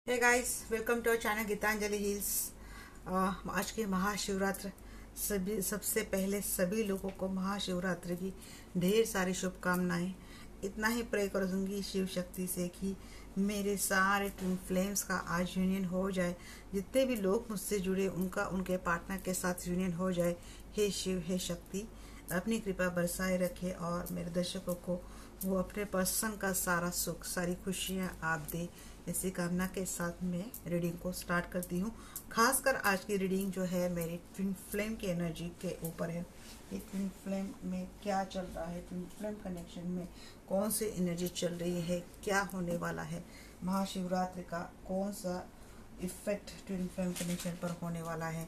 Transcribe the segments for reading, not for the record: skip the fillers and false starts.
Hey guys, welcome to our channel Geetanjali Hills. आज की महाशिवरात्रि सबसे पहले सभी लोगों को महाशिवरात्रि की ढेर सारी शुभकामनाएं। इतना ही प्रे कर दूंगी शिव शक्ति से कि मेरे सारे ट्विन फ्लेम्स का आज यूनियन हो जाए। जितने भी लोग मुझसे जुड़े उनका उनके पार्टनर के साथ यूनियन हो जाए। हे शिव, हे शक्ति, अपनी कृपा बरसाए रखे और मेरे दर्शकों को वो अपने पर्सन का सारा सुख, सारी खुशियाँ आप दे। इसी कामना के साथ मैं रीडिंग को स्टार्ट करती हूँ। खासकर आज की रीडिंग जो है मेरी ट्विन फ्लेम की एनर्जी के ऊपर है। ये ट्विन फ्लेम में क्या चल रहा है, ट्विन फ्लेम कनेक्शन में कौन सी एनर्जी चल रही है, क्या होने वाला है, महाशिवरात्रि का कौन सा इफेक्ट ट्विन फ्लेम कनेक्शन पर होने वाला है।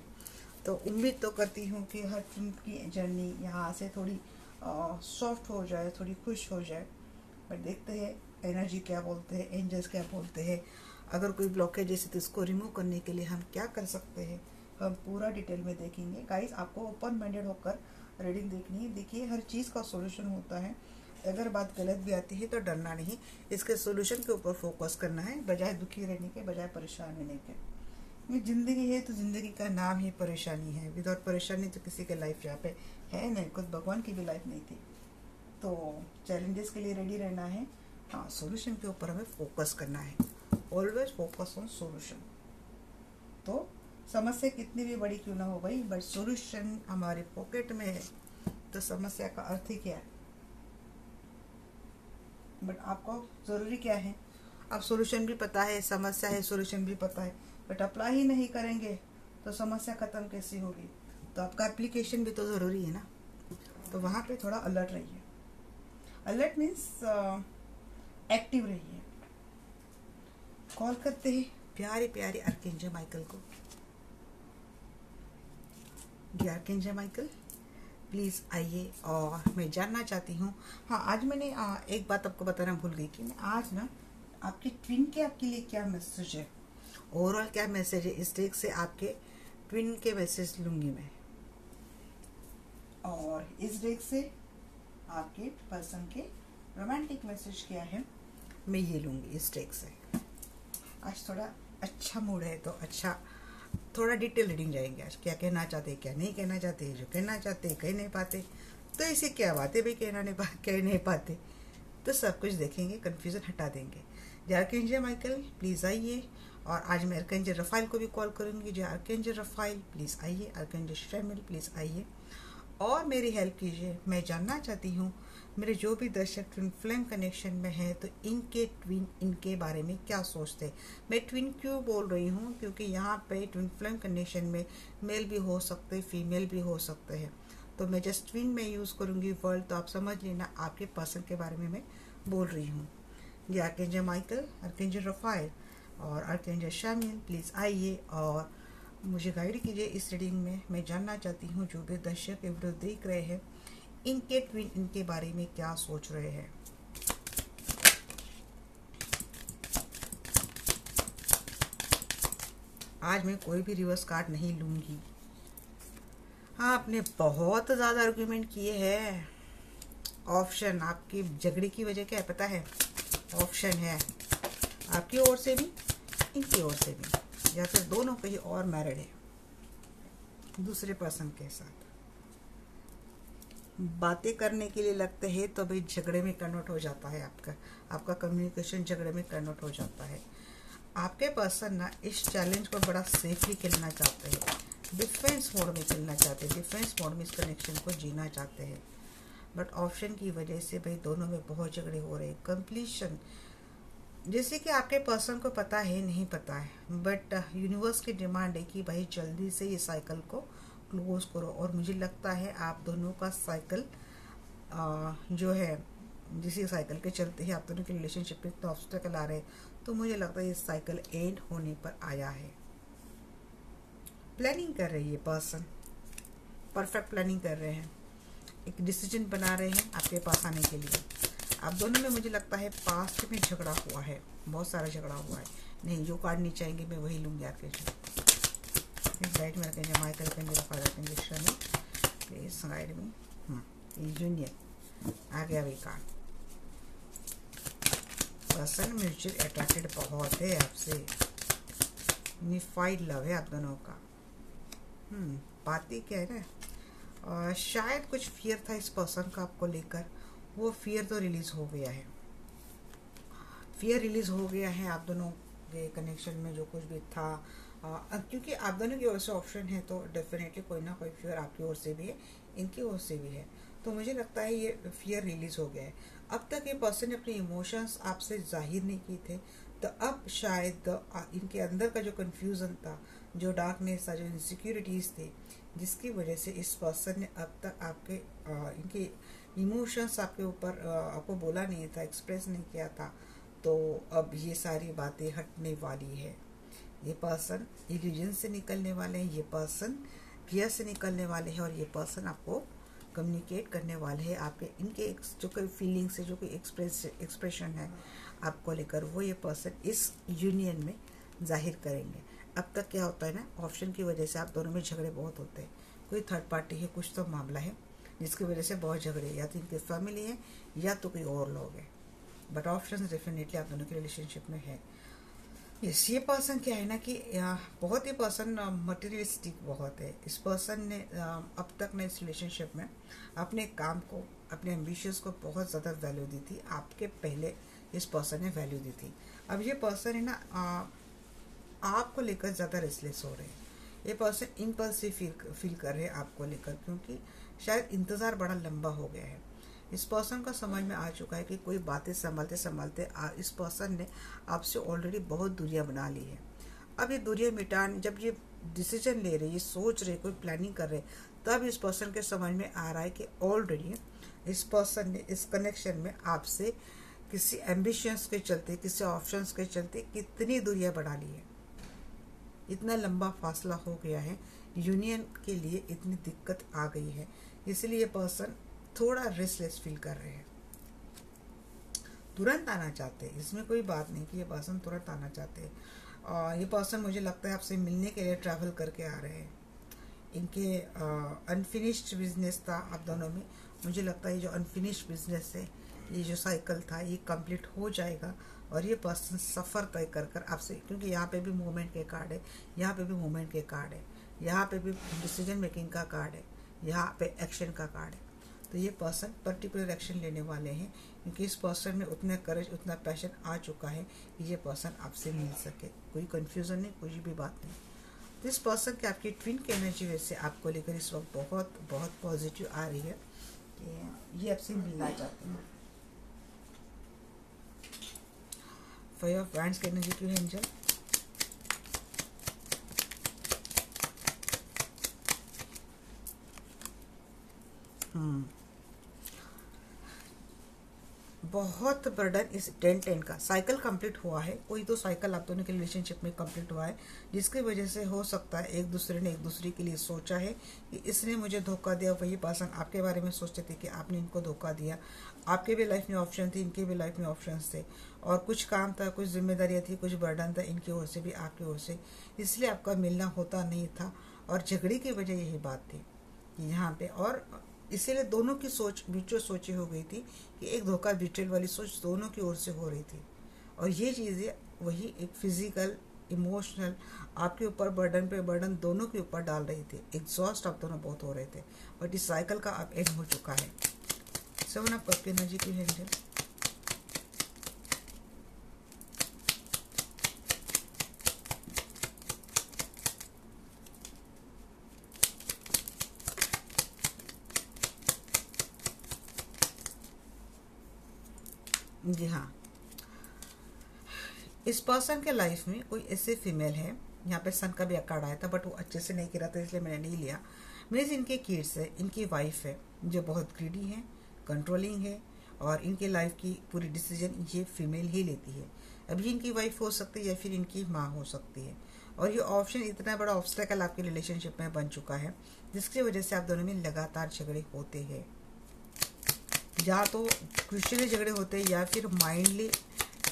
तो उम्मीद तो करती हूँ कि हर ट्विन की जर्नी यहाँ से थोड़ी सॉफ्ट हो जाए, थोड़ी खुश हो जाए। बट देखते हैं एनर्जी क्या बोलते हैं, एंजल्स क्या बोलते हैं। अगर कोई ब्लॉकेज है तो इसको रिमूव करने के लिए हम क्या कर सकते हैं, हम पूरा डिटेल में देखेंगे। गाइस, आपको ओपन माइंडेड होकर रीडिंग देखनी है। देखिए, हर चीज़ का सॉल्यूशन होता है। अगर बात गलत भी आती है तो डरना नहीं, इसके सॉल्यूशन के ऊपर फोकस करना है, बजाय दुखी रहने के, बजाय परेशान रहने के। ये जिंदगी है तो जिंदगी का नाम ही परेशानी है। विदाउट परेशानी तो किसी के लाइफ यहाँ पे है नहीं, खुद भगवान की भी लाइफ नहीं थी। तो चैलेंजेस के लिए रेडी रहना है। हाँ, सॉल्यूशन के ऊपर हमें फोकस करना है। Always focus on solution. तो समस्या कितनी भी बड़ी क्यों ना हो भाई, बट सॉल्यूशन हमारे पॉकेट में है तो समस्या का अर्थ ही क्या है। बट आपको जरूरी क्या है, अब सॉल्यूशन भी पता है, समस्या है, सॉल्यूशन भी पता है, बट अप्लाई ही नहीं करेंगे तो समस्या खत्म कैसी होगी। तो आपका एप्लीकेशन भी तो ज़रूरी है ना। तो वहाँ पे थोड़ा अलर्ट रहिए। अलर्ट मीन्स एक्टिव रहिए। कॉल करते हैं प्यारे प्यारे आर्कएंजल माइकल को। जी आर्कएंजल माइकल, प्लीज़ आइए। और मैं जानना चाहती हूँ, हाँ आज मैंने एक बात आपको बताना भूल गई कि मैं आज ना आपकी ट्विन के आपके लिए क्या मैसेज है, ओवरऑल क्या मैसेज है, इस डेक से आपके ट्विन के मैसेज लूँगी मैं। और इस डेक से आपके पर्सन के रोमांटिक मैसेज क्या है मैं ये लूँगी इस डेक से। आज थोड़ा अच्छा मूड है तो अच्छा थोड़ा डिटेल रीडिंग जाएंगे। आज क्या कहना चाहते, क्या नहीं कहना चाहते, जो कहना चाहते कह नहीं पाते, तो ऐसी क्या बातें भी कह नहीं पाते, तो सब कुछ देखेंगे, कन्फ्यूज़न हटा देंगे। आर्कएंजल माइकल प्लीज़ आइए। और आज मैं आर्कएंजल रफाइल को भी कॉल करूँगी। जो आर्कएंजल रफाइल प्लीज़ आइए। आर्कएंजल शैमुएल प्लीज़ आइए और मेरी हेल्प कीजिए। मैं जानना चाहती हूँ मेरे जो भी दर्शक ट्विन फ्लेम कनेक्शन में है तो इनके ट्विन इनके बारे में क्या सोचते हैं। मैं ट्विन क्यों बोल रही हूँ, क्योंकि यहाँ पे ट्विन फ्लेम कनेक्शन में मेल भी हो सकते, फीमेल भी हो सकते हैं। तो मैं जस्ट ट्विन में यूज़ करूँगी वर्ड, तो आप समझ लेना आपके पर्सन के बारे में मैं बोल रही हूँ। ये आर्कएंजल माइकल, आर्कएंजल रफाइल और आर्कएंजल शैमुएल प्लीज़ आइए और मुझे गाइड कीजिए इस रीडिंग में। मैं जानना चाहती हूँ जो भी दर्शक वीडियो देख रहे हैं इनके ट्विन इनके बारे में क्या सोच रहे हैं। आज मैं कोई भी रिवर्स कार्ड नहीं लूंगी। हाँ, आपने बहुत ज़्यादा आर्ग्यूमेंट किए हैं। ऑप्शन आपकी झगड़े की वजह क्या है पता है? ऑप्शन है आपकी ओर से भी, इनकी ओर से भी, या फिर दोनों कहीं और मैरिड है दूसरे पर्सन के साथ। बातें करने के लिए लगते हैं तो भाई झगड़े में कन्वर्ट हो जाता है। आपका कम्युनिकेशन झगड़े में कन्वर्ट हो जाता है। आपके पर्सन ना इस चैलेंज को बड़ा सेफली खेलना चाहते हैं, डिफेंस मोड में खेलना चाहते हैं, डिफेंस मोड में इस कनेक्शन को जीना चाहते हैं। बट ऑप्शन की वजह से भाई दोनों में बहुत झगड़े हो रहे हैं। कंप्लीशन जैसे कि आपके पर्सन को पता है नहीं पता है, बट यूनिवर्स की डिमांड है कि भाई जल्दी से ये साइकिल को क्लोज करो। और मुझे लगता है आप दोनों का साइकिल जो है, जिसी साइकिल के चलते ही आप दोनों के रिलेशनशिप में इतना ऑब्स्टेकल आ रहे हैं, तो मुझे लगता है ये साइकिल एंड होने पर आया है। प्लानिंग कर रही है पर्सन, परफेक्ट प्लानिंग कर रहे हैं, एक डिसीजन बना रहे हैं आपके पास आने के लिए। आप दोनों में मुझे लगता है पास्ट में झगड़ा हुआ है, बहुत सारा झगड़ा हुआ है। नहीं, जो कार्ड नहीं चाहेंगे मैं वही लूँगी आपके राइट में रखेंगे। माइकल रखेंगे, रफाइल रखेंगे, शैमुएल प्लीज गाइड में। यूनियन आ गया वही कार्ड। पर्सन म्यूचुअल अट्रैक्टेड बहुत है आपसे। यूनिफाइड लव है आप दोनों का। बात ही क्या है ना, शायद कुछ फियर था इस पर्सन का आपको लेकर, वो फियर तो रिलीज हो गया है। फियर रिलीज हो गया है आप दोनों के कनेक्शन में, जो कुछ भी था। क्योंकि आप दोनों की ओर से ऑप्शन है तो डेफिनेटली कोई ना कोई फियर आपकी ओर से भी है, इनकी ओर से भी है। तो मुझे लगता है ये फियर रिलीज हो गया है। अब तक ये पर्सन ने अपने इमोशंस आपसे जाहिर नहीं किए थे, तो अब शायद इनके अंदर का जो कन्फ्यूज़न था, जो डार्कनेस था, जो इनसिक्योरिटीज़ थी, जिसकी वजह से इस पर्सन ने अब तक आपके इनके इमोशंस आपके ऊपर आपको बोला नहीं था, एक्सप्रेस नहीं किया था। तो अब ये सारी बातें हटने वाली है। ये पर्सन इल्यूजन से निकलने वाले हैं, ये पर्सन फियर से निकलने वाले हैं, और ये पर्सन आपको कम्युनिकेट करने वाले हैं। आपके इनके जो कोई फीलिंग्स है, जो कोई एक्सप्रेशन है आपको लेकर, वो ये पर्सन इस यूनियन में जाहिर करेंगे। अब तक क्या होता है ना, ऑप्शन की वजह से आप दोनों में झगड़े बहुत होते हैं। कोई थर्ड पार्टी है, कुछ तो मामला है जिसकी वजह से बहुत झगड़े, या तो इनकी फैमिली है या तो कोई और लोग हैं। बट ऑप्शन डेफिनेटली आप दोनों के रिलेशनशिप में है। यस, ये पर्सन क्या है ना कि बहुत ही पर्सन मटेरियलिस्टिक बहुत है। इस पर्सन ने अब तक ने इस रिलेशनशिप में अपने काम को, अपने एम्बिशंस को बहुत ज़्यादा वैल्यू दी थी। आपके पहले इस पर्सन ने वैल्यू दी थी। अब ये पर्सन है ना आपको लेकर ज़्यादा रेस्टलेस हो रहे हैं। ये पर्सन इम्पल्सिव फील कर रहे हैं आपको लेकर, क्योंकि शायद इंतज़ार बड़ा लंबा हो गया है। इस पर्सन का समझ में आ चुका है कि कोई बातें संभालते संभालते इस पर्सन ने आपसे ऑलरेडी बहुत दूरियां बना ली है। अब ये दूरियां मिटाने, जब ये डिसीजन ले रहे, ये सोच रहे, कोई प्लानिंग कर रहे, तब इस पर्सन के समझ में आ रहा है कि ऑलरेडी इस पर्सन ने इस कनेक्शन में आपसे किसी एम्बिशंस के चलते, किसी ऑप्शंस के चलते कितनी दूरियां बढ़ा ली है। इतना लंबा फासला हो गया है, यूनियन के लिए इतनी दिक्कत आ गई है, इसलिए ये पर्सन थोड़ा रेस्टलेस फील कर रहे हैं। तुरंत आना चाहते हैं, इसमें कोई बात नहीं कि ये पर्सन तुरंत आना चाहते हैं। और ये पर्सन मुझे लगता है आपसे मिलने के लिए ट्रैवल करके आ रहे हैं। इनके अनफिनिश्ड बिजनेस था आप दोनों में, मुझे लगता है ये जो अनफिनिश्ड बिजनेस है, ये जो साइकिल था, ये कंप्लीट हो जाएगा। और ये पर्सन सफ़र तय कर कर आपसे, क्योंकि यहाँ पे भी मूवमेंट के कार्ड है, यहाँ पे भी मूवमेंट के कार्ड है, यहाँ पे भी डिसीजन मेकिंग का कार्ड है, यहाँ पे एक्शन का कार्ड है। तो ये पर्सन पर्टिकुलर एक्शन लेने वाले हैं, क्योंकि इस पर्सन में उतना करेज, उतना पैशन आ चुका है कि ये पर्सन आपसे मिल सके। कोई कन्फ्यूज़न नहीं, कोई भी बात नहीं। तो इस पर्सन के आपकी ट्विन की एनर्जी वैसे आपको लेकर इस वक्त बहुत बहुत पॉजिटिव आ रही है कि ये आपसे मिलना चाहते हैं। फाइव ऑफ वैंड्स की एनर्जी क्यों है एंजल? बहुत बर्डन इस 10-10 का साइकिल कंप्लीट हुआ है। कोई तो साइकिल आप दोनों के रिलेशनशिप में कंप्लीट हुआ है, जिसकी वजह से हो सकता है एक दूसरे ने एक दूसरे के लिए सोचा है कि इसने मुझे धोखा दिया। वही पर्सन आपके बारे में सोचते थे कि आपने इनको धोखा दिया। आपके भी लाइफ में ऑप्शन थी, इनके भी लाइफ में ऑप्शन थे, और कुछ काम था, कुछ जिम्मेदारियाँ थी, कुछ बर्डन था, इनकी ओर से भी आपकी ओर से, इसलिए आपका मिलना होता नहीं था। और झगड़े की वजह यही बात थी कि यहाँ पे, और इसीलिए दोनों की सोच म्यूचुअल सोची हो गई थी कि एक धोखा बिट्रेल वाली सोच दोनों की ओर से हो रही थी। और ये चीज़ें वही एक फिजिकल, इमोशनल आपके ऊपर बर्डन पे बर्डन दोनों के ऊपर डाल रही थी। एग्जॉस्ट आप दोनों बहुत हो रहे थे, बट इस साइकिल का अब एंड हो चुका है। 7 ऑफ कप की एनर्जी की हैंडल, जी हाँ, इस पर्सन के लाइफ में कोई ऐसे फीमेल है, यहाँ पे सन का भी कार्ड आया था बट वो अच्छे से नहीं गिरा था इसलिए मैंने नहीं लिया। मीन्स इनके किड्स है, इनकी वाइफ है जो बहुत ग्रीडी है, कंट्रोलिंग है, और इनके लाइफ की पूरी डिसीजन ये फीमेल ही लेती है। अभी इनकी वाइफ हो सकती है या फिर इनकी माँ हो सकती है। और ये ऑप्शन इतना बड़ा ऑब्स्टेकल आपके रिलेशनशिप में बन चुका है, जिसकी वजह से आप दोनों में लगातार झगड़े होते हैं। या तो क्रिश्चियन झगड़े होते हैं या फिर माइंडली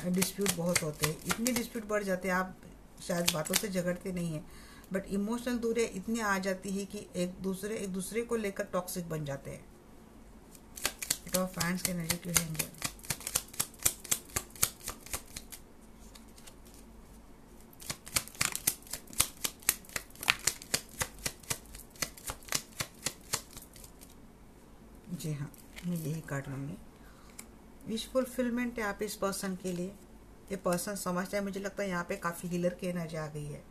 डिस्प्यूट बहुत होते हैं। इतने डिस्प्यूट बढ़ जाते हैं, आप शायद बातों से झगड़ते नहीं हैं, बट इमोशनल दूरियां इतनी आ जाती है कि एक दूसरे को लेकर टॉक्सिक बन जाते हैं। तो फैंस के एनर्जी क्यों है? जी हाँ, मैं यही कार्ड लूँगी। विश फुलफिलमेंट है आप इस पर्सन के लिए। ये पर्सन समझता है, मुझे लगता है यहाँ पे काफ़ी हीलर की एनर्जी आ गई है,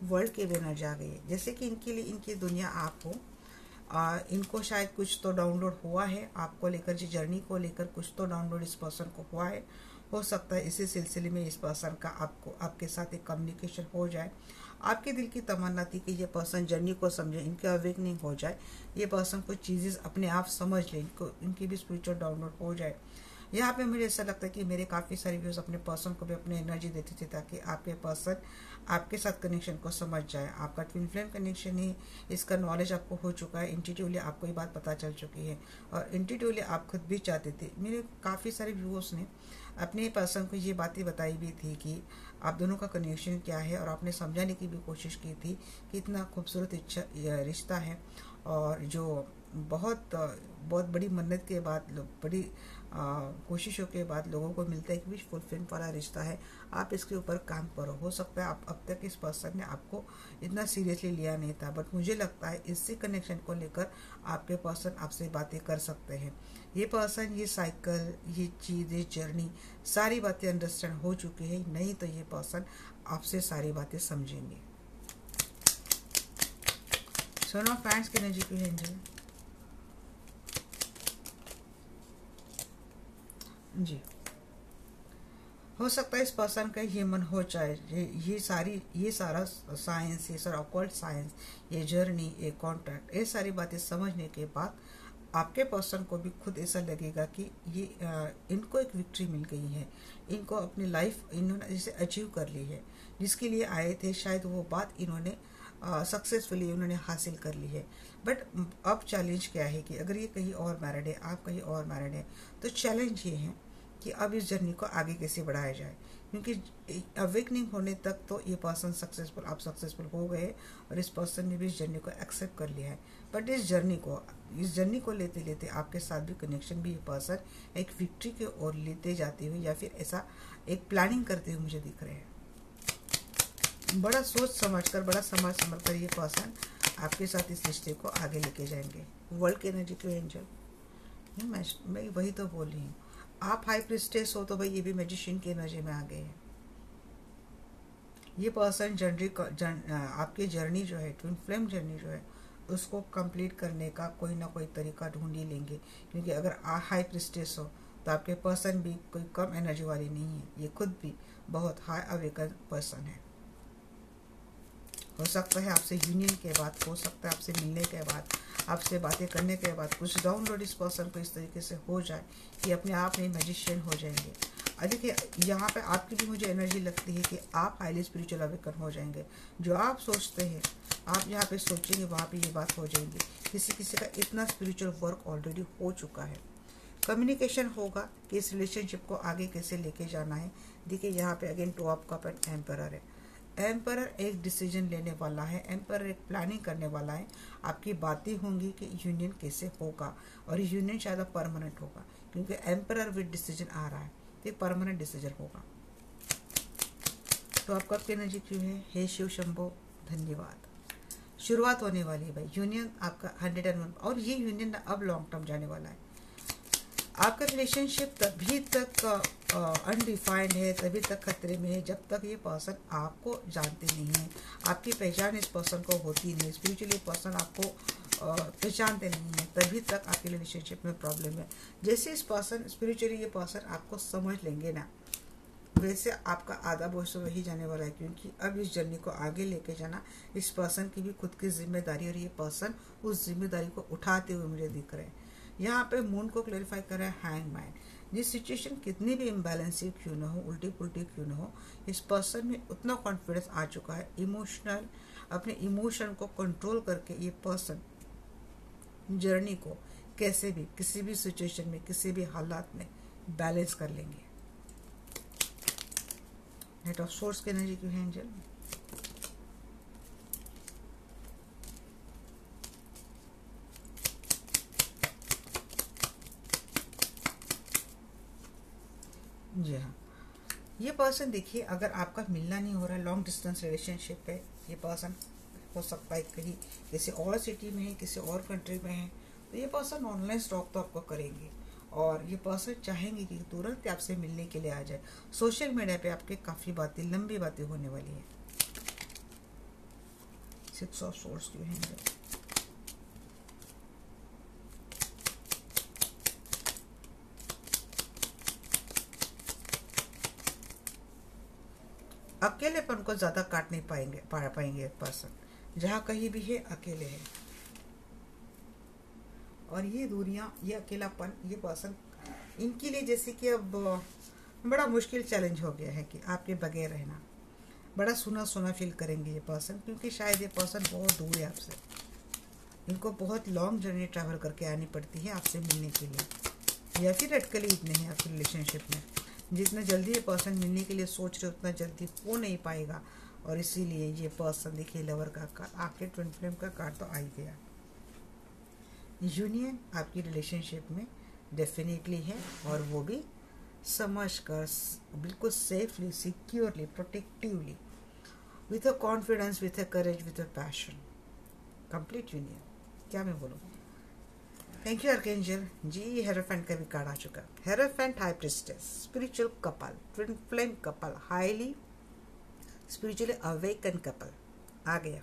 वर्ल्ड की भी एनर्जी आ गई है, जैसे कि इनके लिए इनकी दुनिया आप हो। इनको शायद कुछ तो डाउनलोड हुआ है आपको लेकर, जी जर्नी को लेकर कुछ तो डाउनलोड इस पर्सन को हुआ है। हो सकता है इसी सिलसिले में इस पर्सन का आपको आपके साथ एक कम्युनिकेशन हो जाए। आपके दिल की तमन्ना थी कि ये पर्सन जर्नी को समझे, इनके अवेकनिंग हो जाए, ये पर्सन कुछ चीज़ें अपने आप समझ ले, इनको इनकी भी स्पिरिचुअल डाउनलोड हो जाए। यहाँ पे मुझे ऐसा लगता है कि मेरे काफ़ी सारे व्यूज़ अपने पर्सन को भी अपने एनर्जी देते थे ताकि आपके पर्सन आपके साथ कनेक्शन को समझ जाए। आपका ट्विन फ्लेम कनेक्शन ही इसका नॉलेज आपको हो चुका है, इंट्यूटिवली आपको ये बात पता चल चुकी है और इंट्यूटिवली आप खुद भी चाहते थे। मेरे काफ़ी सारे व्यूअर्स ने अपने पर्सन को ये बातें बताई भी थी कि आप दोनों का कनेक्शन क्या है, और आपने समझाने की भी कोशिश की थी कि इतना खूबसूरत रिश्ता है और जो बहुत बहुत बड़ी मन्नत के बाद बड़ी कोशिशों के बाद लोगों को मिलता है कि विश फुलफिल वाला रिश्ता है। आप इसके ऊपर काम करो। हो सकता है आप अब तक इस पर्सन ने आपको इतना सीरियसली लिया नहीं था, बट मुझे लगता है इसी कनेक्शन को लेकर आपके पर्सन आपसे बातें कर सकते हैं। ये पर्सन, ये साइकिल, ये चीज़, ये जर्नी, सारी बातें अंडरस्टैंड हो चुकी है, नहीं तो ये पर्सन आपसे सारी बातें समझेंगे। सोनो फैंस की एनर्जी की एंजल जी। हो सकता है इस पर्सन का ये मन हो चाहे ये सारा साइंस, ये सारा ऑकल्ट साइंस, ये जर्नी, ये कॉन्ट्रैक्ट, ये सारी बातें समझने के बाद आपके पर्सन को भी खुद ऐसा लगेगा कि ये इनको एक विक्ट्री मिल गई है, इनको अपनी लाइफ इन्होंने इसे अचीव कर ली है, जिसके लिए आए थे शायद वो बात इन्होंने सक्सेसफुली उन्होंने हासिल कर ली है। बट अब चैलेंज क्या है कि अगर ये कहीं और मैरिड है, आप कहीं और मैरिड है, तो चैलेंज ये है कि अब इस जर्नी को आगे कैसे बढ़ाया जाए, क्योंकि अवेकनिंग होने तक तो ये पर्सन सक्सेसफुल, आप सक्सेसफुल हो गए और इस पर्सन ने भी इस जर्नी को एक्सेप्ट कर लिया है। बट इस जर्नी को लेते लेते आपके साथ भी कनेक्शन भी ये पर्सन एक विक्ट्री की ओर लेते जाते हुए या फिर ऐसा एक प्लानिंग करते हुए मुझे दिख रहे हैं। बड़ा सोच समझ कर, बड़ा समझ कर ये पर्सन आपके साथ इस रिश्ते को आगे लेके जाएंगे। वर्ल्ड के एनर्जी टू एंजल, मैं वही तो बोल रही हूँ। आप हाई प्रिस्टेस हो तो भाई ये भी मैजिशियन की एनर्जी में आ गए हैं। ये पर्सन आपकी जर्नी जो है, ट्विन फ्लेम जर्नी जो है, उसको कंप्लीट करने का कोई ना कोई तरीका ढूंढ ही लेंगे, क्योंकि अगर आप हाई प्रिस्टेस हो तो आपके पर्सन भी कोई कम एनर्जी वाली नहीं है, ये खुद भी बहुत हाई अवेकन पर्सन है। हो सकता है आपसे यूनियन के बाद, हो सकता है आपसे मिलने के बाद, आपसे बातें करने के बाद कुछ डाउनलोड इस पर्सन को इस तरीके से हो जाए कि अपने आप में मैजिशियन हो जाएंगे। देखिए यहाँ पे आपकी भी मुझे एनर्जी लगती है कि आप हाईली स्पिरिचुअल अवेकन हो जाएंगे। जो आप सोचते हैं, आप यहाँ पे सोचेंगे वहाँ पे ये बात हो जाएगी। किसी किसी का इतना स्पिरिचुअल वर्क ऑलरेडी हो चुका है। कम्युनिकेशन होगा कि इस रिलेशनशिप को आगे कैसे लेके जाना है। देखिए यहाँ पे again two of cup and emperor है। एम्परर एक डिसीजन लेने वाला है, एम्परर एक प्लानिंग करने वाला है। आपकी बातें होंगी कि यूनियन कैसे होगा, और यूनियन शायद परमानेंट होगा, क्योंकि एम्परर विद डिसीजन आ रहा है, तो परमानेंट डिसीजन होगा। तो आपका एनर्जी क्यों है? हे शिव शंभो, धन्यवाद। शुरुआत होने वाली है भाई, यूनियन आपका 101, और ये यूनियन अब लॉन्ग टर्म जाने वाला है। आपका रिलेशनशिप तभी तक अनडिफाइंड है, तभी तक खतरे में है जब तक ये पर्सन आपको जानते नहीं है, आपकी पहचान इस पर्सन को होती नहीं, स्पिरिचुअली पर्सन आपको पहचानते नहीं है, तभी तक आपके रिलेशनशिप में प्रॉब्लम है। जैसे इस पर्सन स्पिरिचुअली ये पर्सन आपको समझ लेंगे ना, वैसे आपका आधा बोझ तो वही जाने वाला है, क्योंकि अब इस जर्नी को आगे लेके जाना इस पर्सन की भी खुद की जिम्मेदारी, और ये पर्सन उस जिम्मेदारी को उठाते हुए मुझे दिख रहे हैं। यहाँ पे मून को क्लेरिफाई कर रहा है हैंगमैन। जिस सिचुएशन कितनी भी इम्बैलेंसिव क्यों ना हो, उल्टी पुल्टी क्यों ना हो, इस पर्सन में उतना कॉन्फिडेंस आ चुका है, इमोशनल, अपने इमोशन को कंट्रोल करके ये पर्सन जर्नी को कैसे भी किसी भी सिचुएशन में, किसी भी हालात में बैलेंस कर लेंगे। नेट ऑफ सोर्स की एनर्जी क्यों है एंजल? जी हाँ, ये पर्सन देखिए, अगर आपका मिलना नहीं हो रहा है, लॉन्ग डिस्टेंस रिलेशनशिप है, ये पर्सन हो सकता है कहीं किसी और सिटी में है, किसी और कंट्री में है, तो ये पर्सन ऑनलाइन स्टॉक तो आपको करेंगे, और ये पर्सन चाहेंगे कि तुरंत आपसे मिलने के लिए आ जाए। सोशल मीडिया पे आपके काफ़ी बातें, लंबी बातें होने वाली है। 6 ऑफ सोर्स क्यों है? अकेलेपन को ज़्यादा काट नहीं पाएंगे पर्सन, जहाँ कहीं भी है अकेले है। और ये दूरियाँ, ये अकेलापन, ये पर्सन इनके लिए जैसे कि अब बड़ा मुश्किल चैलेंज हो गया है कि आपके बगैर रहना। बड़ा सुना सुना फील करेंगे ये पर्सन, क्योंकि शायद ये पर्सन बहुत दूर है आपसे। इनको बहुत लॉन्ग जर्नी ट्रैवल करके आनी पड़ती है आपसे मिलने के लिए, या फिर अटकले इतने हैं आपकी रिलेशनशिप में। जितना जल्दी ये पर्सन मिलने के लिए सोच रहे उतना जल्दी हो नहीं पाएगा, और इसीलिए ये पर्सन, देखिए लवर का कार्ड, आपके ट्विन फ्लेम का कार्ड तो आ ही गया। यूनियन आपकी रिलेशनशिप में डेफिनेटली है, और वो भी समझ कर, बिल्कुल safely, securely, protectively, with a confidence, with a courage, with a passion, complete union. क्या मैं बोलूँ? Thank you archangel ji. Hierophant का भी कार्ड आ चुका। Hierophant, high priestess, spiritual couple, twin flame couple, highly spiritually awaken couple आ गया।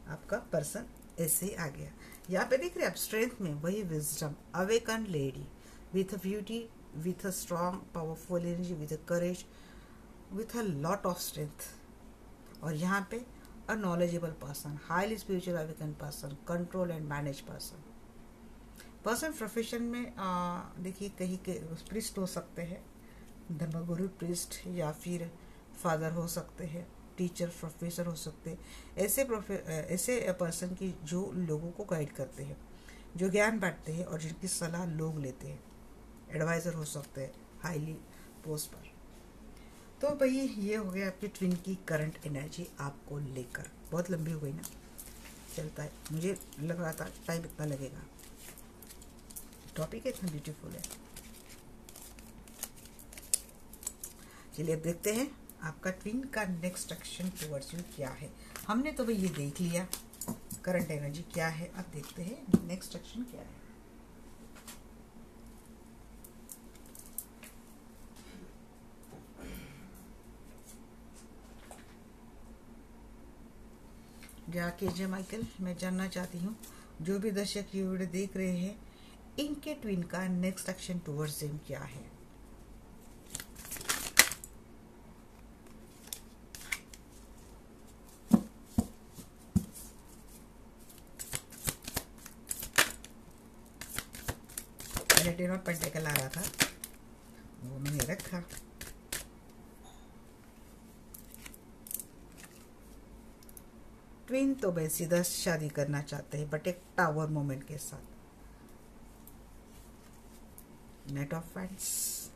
आपका पर्सन ऐसे ही आ गया। यहाँ पे देख रहे हैं आप, स्ट्रेंथ में वही wisdom, awaken lady with a beauty, with a strong powerful energy, with a courage, with a lot of strength. और यहाँ पे अ knowledgeable person, highly spiritual awaken person, control and manage person. Person profession में देखिए कहीं के priest हो सकते हैं, धर्मगुरु प्रिस्ट, या फिर फादर हो सकते हैं, टीचर, प्रोफेसर हो सकते हैं। ऐसे पर्सन की जो लोगों को गाइड करते हैं, जो ज्ञान बांटते हैं और जिनकी सलाह लोग लेते हैं। एडवाइज़र हो सकते हैं हाईली पोस्ट पर। तो भाई ये हो गया आपकी ट्विन की करंट एनर्जी आपको लेकर। बहुत लंबी हो गई ना, चलता है, मुझे लग रहा था टाइम इतना लगेगा। टॉपिक इतना ब्यूटीफुल है। चलिए अब देखते हैं आपका ट्विन का नेक्स्ट एक्शन टुवर्ड्स यू क्या है। हमने तो भाई ये देख लिया करंट एनर्जी क्या है, अब देखते हैं नेक्स्ट एक्शन क्या है। जाके जय माइकल, मैं जानना चाहती हूँ जो भी दर्शक ये वीडियो देख रहे हैं, इनके ट्विन का नेक्स्ट एक्शन टुवर्ड्स देम क्या है। टेन ऑफ पेंटिकल आ रहा था, वो मैंने रखा। ट्विन तो भाई सीधा शादी करना चाहते हैं, बट एक टावर मोमेंट के साथ। नेट ऑफ फैंड्स,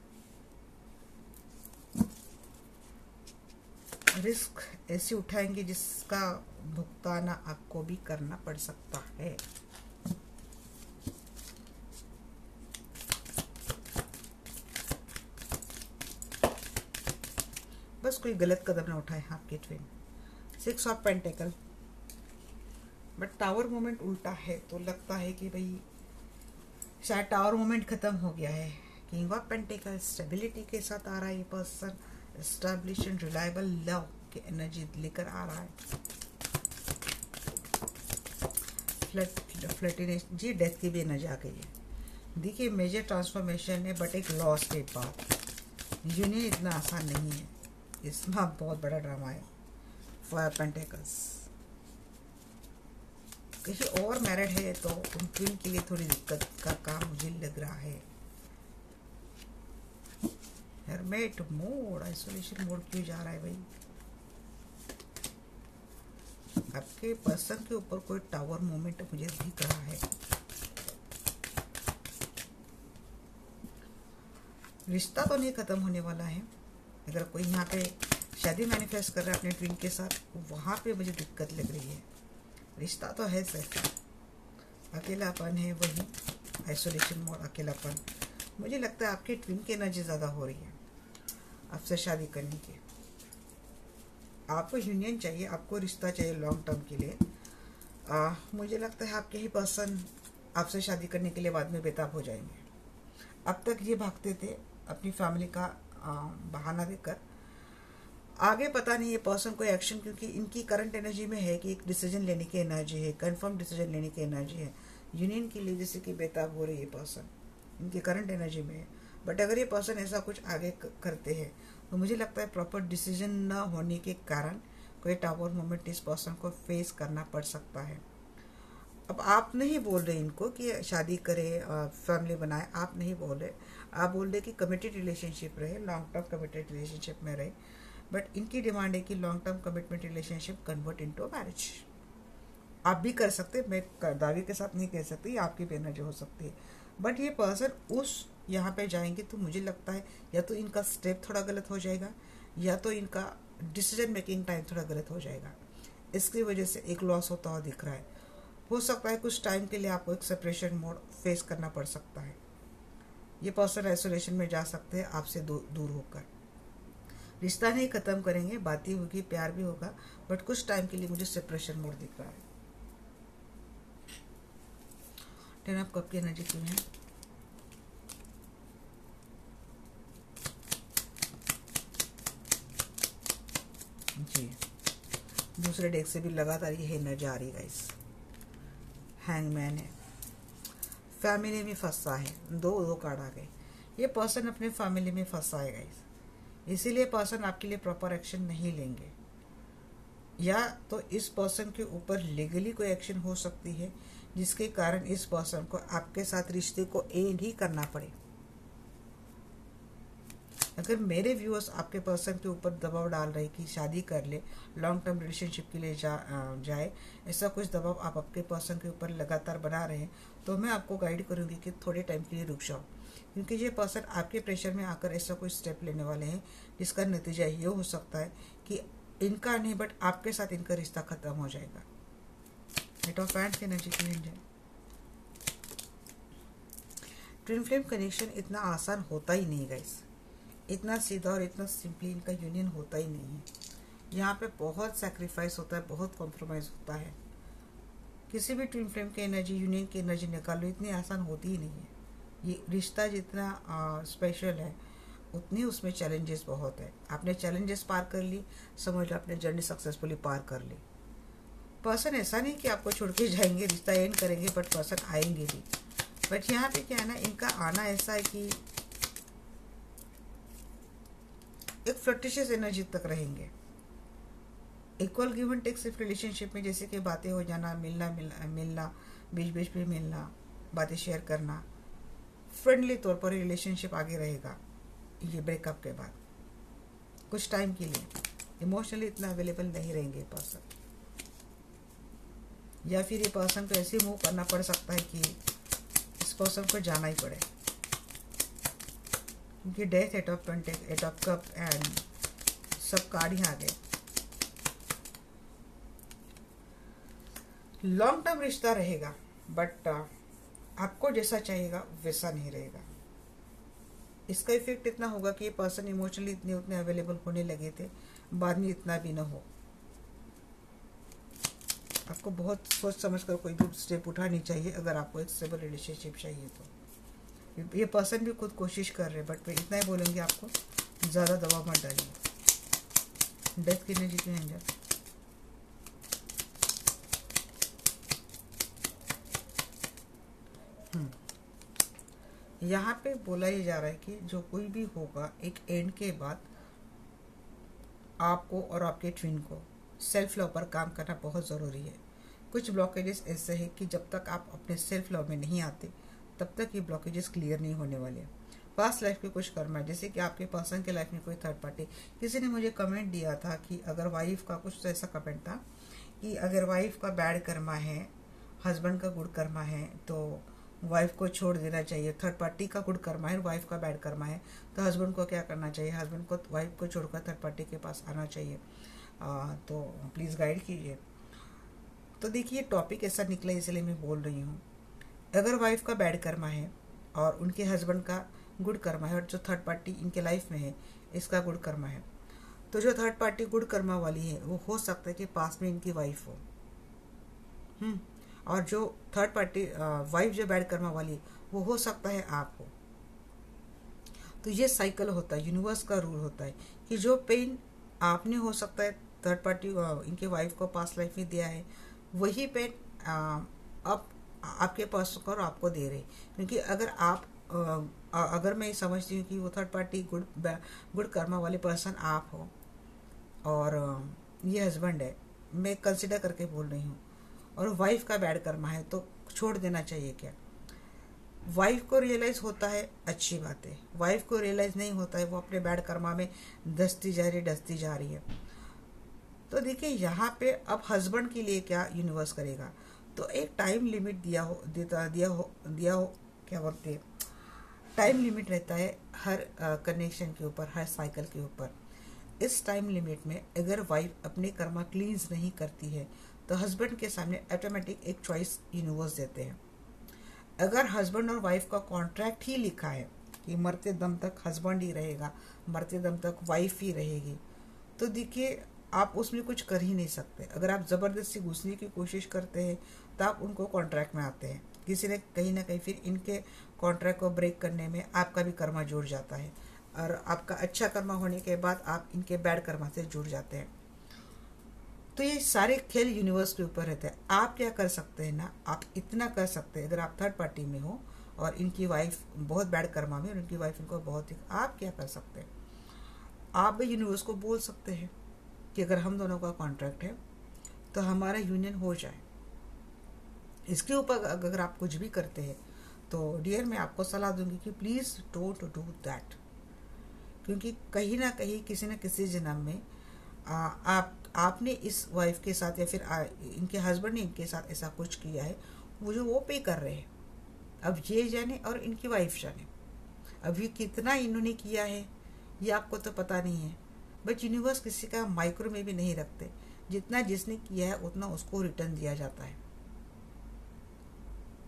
रिस्क ऐसे उठाएंगे जिसका भुगतान आपको भी करना पड़ सकता है। बस कोई गलत कदम ना उठाए आपके twin. 6 of pentacle, but tower moment उल्टा है, तो लगता है कि भाई शायद टावर मोमेंट खत्म हो गया है। किंग ऑफ पेंटिकल स्टेबिलिटी के साथ आ रहा है ये person, establish and reliable love की एनर्जी लेकर आ रहा है। फ्लर्टिनेस जी, डेथ की भी एनर्जी आ गई है। देखिए मेजर ट्रांसफॉर्मेशन है, बट एक लॉस के बाद। यूनियन इतना आसान नहीं है, इसमें बहुत बड़ा ड्रामा है। 5 पेंटिकल्स, कहीं और मैरिड है तो उन ट्विन के लिए थोड़ी दिक्कत का काम मुझे लग रहा है। हेरमेट मोड, आइसोलेशन मोड क्यों जा रहा है भाई? आपके पर्सन के ऊपर कोई टावर मोमेंट मुझे दिख रहा है। रिश्ता तो नहीं खत्म होने वाला है। अगर कोई यहाँ पे शादी मैनिफेस्ट कर रहा है अपने ट्विन के साथ, वहाँ पे मुझे दिक्कत लग रही है। रिश्ता तो है सर, अकेलापन है, वही आइसोलेशन मोड, अकेलापन। मुझे लगता है आपके ट्विन की एनर्जी ज़्यादा हो रही है आपसे शादी करने की। आपको यूनियन चाहिए, आपको रिश्ता चाहिए लॉन्ग टर्म के लिए। मुझे लगता है आपके ही पर्सन आपसे शादी करने के लिए बाद में बेताब हो जाएंगे। अब तक ये भागते थे अपनी फैमिली का बहाना देकर। आगे पता नहीं ये पर्सन कोई एक्शन, क्योंकि इनकी करंट एनर्जी में है कि एक डिसीजन लेने की एनर्जी है, कंफर्म डिसीजन लेने की एनर्जी है, यूनियन के लिए जैसे कि बेताब हो रही है पर्सन, इनकी करंट एनर्जी में है। बट अगर ये पर्सन ऐसा कुछ आगे करते हैं तो मुझे लगता है प्रॉपर डिसीजन न होने के कारण कोई टावर मोमेंट इस पर्सन को फेस करना पड़ सकता है। अब आप नहीं बोल रहे इनको कि शादी करे, फैमिली बनाए, आप नहीं बोल रहे। आप बोल रहे कि कमिटेड रिलेशनशिप रहे, लॉन्ग टर्म कमिटेड रिलेशनशिप में रहे। बट इनकी डिमांड है कि long term commitment relationship convert into marriage. आप भी कर सकते, मैं दावे के साथ नहीं कह सकती, आपकी भी एनर्जी हो सकती है। बट ये पर्सन उस यहाँ पे जाएंगे तो मुझे लगता है या तो इनका स्टेप थोड़ा गलत हो जाएगा, या तो इनका डिसीजन मेकिंग टाइम थोड़ा गलत हो जाएगा। इसकी वजह से एक लॉस होता हुआ दिख रहा है। हो सकता है कुछ टाइम के लिए आपको एक सेपरेशन मोड फेस करना पड़ सकता है। ये पर्सन आइसोलेशन में जा सकते हैं आपसे दूर होकर। रिश्ता नहीं खत्म करेंगे, बातें होगी, प्यार भी होगा, बट कुछ टाइम के लिए मुझे सेपरेशन मोड दिख रहा है। 10 ऑफ कप की एनर्जी क्यों है? जी, दूसरे डेक से भी लगातार ये एनर्जी आ रही है गाइस। हैंगमैन है, फैमिली में फंसा है, दो कार्ड आ गए। ये पर्सन अपने फैमिली में फंसा है गाइस, इसीलिए पर्सन आपके लिए प्रॉपर एक्शन नहीं लेंगे। या तो इस पर्सन के ऊपर लीगली कोई एक्शन हो सकती है जिसके कारण इस पर्सन को आपके साथ रिश्ते को एंड ही करना पड़े। अगर मेरे व्यूअर्स आपके पर्सन के ऊपर दबाव डाल रहे कि शादी कर ले, लॉन्ग टर्म रिलेशनशिप के लिए जाए, ऐसा कुछ दबाव आप आपके पर्सन के ऊपर लगातार बना रहे हैं, तो मैं आपको गाइड करूंगी कि थोड़े टाइम के लिए रुक जाओ, क्योंकि ये पर्सन आपके प्रेशर में आकर ऐसा कोई स्टेप लेने वाले हैं जिसका नतीजा ये हो सकता है कि इनका नहीं बट आपके साथ इनका रिश्ता खत्म हो जाएगा। एट ऑफ हैंड्स की एनर्जी की है। ट्विन फ्लेम कनेक्शन इतना आसान होता ही नहीं गाइस, इतना सीधा और इतना सिंपली इनका यूनियन होता ही नहीं है। यहाँ पे बहुत सैक्रिफाइस होता है, बहुत कॉम्प्रोमाइज़ होता है। किसी भी ट्विन फ्लेम की एनर्जी, यूनियन की एनर्जी निकालो, इतनी आसान होती ही नहीं है। ये रिश्ता जितना स्पेशल है उतनी उसमें चैलेंजेस बहुत है। आपने चैलेंजेस पार कर ली, समझ लो आपने जर्नी सक्सेसफुली पार कर ली। पर्सन ऐसा नहीं कि आपको छोड़ के जाएंगे, रिश्ता एंड करेंगे, बट पर्सन आएंगे भी। बट यहाँ पे क्या है ना, इनका आना ऐसा है कि एक फ्लर्टिशियस एनर्जी तक रहेंगे। इक्वल गिव एंड टेक सिर्फ रिलेशनशिप में, जैसे कि बातें हो जाना, मिलना, बीच बीच में मिलना, बातें शेयर करना, फ्रेंडली तौर पर रिलेशनशिप आगे रहेगा। ये ब्रेकअप के बाद कुछ टाइम के लिए इमोशनली इतना अवेलेबल नहीं रहेंगे पर्सन, या फिर ये पर्सन को ऐसे मूव करना पड़ सकता है कि इस पर्सन को जाना ही पड़े, क्योंकि death, eight of pentacle, eight of cup and सब कार्ड ही आ गए। लॉन्ग टर्म रिश्ता रहेगा, बट आपको जैसा चाहिएगा वैसा नहीं रहेगा। इसका इफेक्ट इतना होगा कि ये पर्सन इमोशनली इतने उतने अवेलेबल होने लगे थे, बाद में इतना भी ना हो। आपको बहुत सोच समझ कर कोई भी स्टेप उठानी चाहिए अगर आपको एक स्टेबल रिलेशनशिप चाहिए तो। ये पर्सन भी खुद कोशिश कर रहे हैं, बट मैं इतना ही बोलूँगी आपको ज़्यादा दबाव मत डालिए। डेथ की एनर्जी क्यों है? यहाँ पे बोला ही जा रहा है कि जो कोई भी होगा एक एंड के बाद आपको और आपके ट्विन को सेल्फ लव पर काम करना बहुत ज़रूरी है। कुछ ब्लॉकेजेस ऐसे हैं कि जब तक आप अपने सेल्फ लव में नहीं आते तब तक ये ब्लॉकेजेस क्लियर नहीं होने वाले। पास्ट लाइफ के कुछ कर्म है, जैसे कि आपके पर्सन के लाइफ में कोई थर्ड पार्टी। किसी ने मुझे कमेंट दिया था कि अगर वाइफ का, कुछ तो ऐसा कमेंट था कि अगर वाइफ का बैड कर्मा है, हस्बैंड का गुड कर्मा है, तो वाइफ को छोड़ देना चाहिए। थर्ड पार्टी का गुड कर्मा है, वाइफ का बैड कर्मा है, तो हस्बैंड को क्या करना चाहिए? हस्बैंड को वाइफ को छोड़कर थर्ड पार्टी के पास आना चाहिए। तो प्लीज़ गाइड कीजिए। तो देखिए टॉपिक ऐसा निकला इसलिए मैं बोल रही हूँ। अगर वाइफ का बैड कर्मा है और उनके हस्बैंड का गुड कर्मा है, और जो थर्ड पार्टी इनके लाइफ में है इसका गुड कर्मा है, तो जो थर्ड पार्टी गुड कर्मा वाली है वो हो सकता है कि पास में इनकी वाइफ हो। और जो थर्ड पार्टी वाइफ जो बैड कर्मा वाली, वो हो सकता है आप हो। तो ये साइकिल होता है, यूनिवर्स का रूल होता है कि जो पेन आपने हो सकता है थर्ड पार्टी इनके वाइफ को पास्ट लाइफ में दिया है, वही पेन अब आपके पास और आपको दे रहे। क्योंकि अगर आप अगर मैं समझती हूँ कि वो थर्ड पार्टी गुड कर्मा वाले पर्सन आप हो और ये हस्बैंड है, मैं कंसिडर करके बोल रही हूँ, और वाइफ का बैड कर्मा है, तो छोड़ देना चाहिए क्या? वाइफ को रियलाइज होता है, अच्छी बात है। वाइफ को रियलाइज नहीं होता है, वो अपने बैड कर्मा में डसती जा रही है। तो देखिए यहाँ पे अब हस्बैंड के लिए क्या यूनिवर्स करेगा, तो एक टाइम लिमिट दिया हो क्या बोलते हैं, टाइम लिमिट रहता है हर कनेक्शन के ऊपर, हर साइकिल के ऊपर। इस टाइम लिमिट में अगर वाइफ अपने कर्मा क्लींस नहीं करती है, तो हस्बैंड के सामने ऑटोमेटिक एक चॉइस यूनिवर्स देते हैं। अगर हस्बैंड और वाइफ का कॉन्ट्रैक्ट ही लिखा है कि मरते दम तक हस्बैंड ही रहेगा, मरते दम तक वाइफ ही रहेगी, तो देखिए आप उसमें कुछ कर ही नहीं सकते। अगर आप ज़बरदस्ती घुसने की कोशिश करते हैं, तो आप उनको कॉन्ट्रैक्ट में आते हैं। किसी ने कहीं ना कहीं फिर इनके कॉन्ट्रैक्ट को ब्रेक करने में आपका भी कर्मा जुड़ जाता है, और आपका अच्छा कर्मा होने के बाद आप इनके बैड कर्मा से जुड़ जाते हैं। तो ये सारे खेल यूनिवर्स के ऊपर रहते हैं। आप क्या कर सकते हैं ना, आप इतना कर सकते हैं, अगर आप थर्ड पार्टी में हो और इनकी वाइफ बहुत बैड कर्मा में और इनकी वाइफ इनको बहुत ही, आप क्या कर सकते हैं, आप भी यूनिवर्स को बोल सकते हैं कि अगर हम दोनों का कॉन्ट्रैक्ट है तो हमारा यूनियन हो जाए। इसके ऊपर अगर आप कुछ भी करते हैं, तो डियर मैं आपको सलाह दूंगी कि प्लीज़ डोंट डू दैट। क्योंकि कहीं ना कहीं किसी न किसी जन्म में आपने इस वाइफ के साथ या फिर इनके हस्बैंड ने इनके साथ ऐसा कुछ किया है, वो पे कर रहे हैं। अब ये जाने और इनकी वाइफ जाने, अब ये कितना इन्होंने किया है ये आपको तो पता नहीं है, बट यूनिवर्स किसी का माइक्रो में भी नहीं रखते। जितना जिसने किया है उतना उसको रिटर्न दिया जाता है।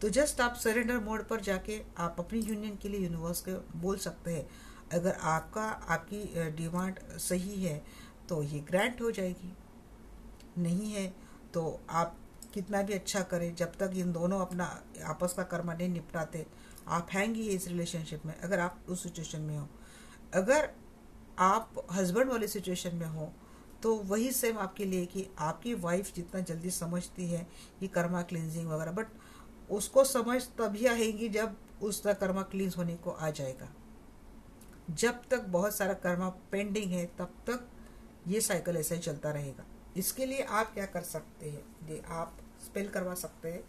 तो जस्ट आप सरेंडर मोड पर जाके आप अपनी यूनियन के लिए यूनिवर्स को बोल सकते हैं। अगर आपकी डिमांड सही है तो ये ग्रांट हो जाएगी, नहीं है तो आप कितना भी अच्छा करें, जब तक इन दोनों अपना आपस का कर्म नहीं निपटाते, आप हैंगी इस रिलेशनशिप में। अगर आप उस सिचुएशन में हो, अगर आप हस्बैंड वाली सिचुएशन में हो, तो वही सेम आपके लिए कि आपकी वाइफ जितना जल्दी समझती है कि कर्मा क्लींजिंग वगैरह, बट उसको समझ तभी आएगी जब उसका कर्मा क्लींस होने को आ जाएगा। जब तक बहुत सारा कर्मा पेंडिंग है, तब तक ये साइकिल ऐसे ही चलता रहेगा। इसके लिए आप क्या कर सकते हैं, ये आप स्पेल करवा सकते हैं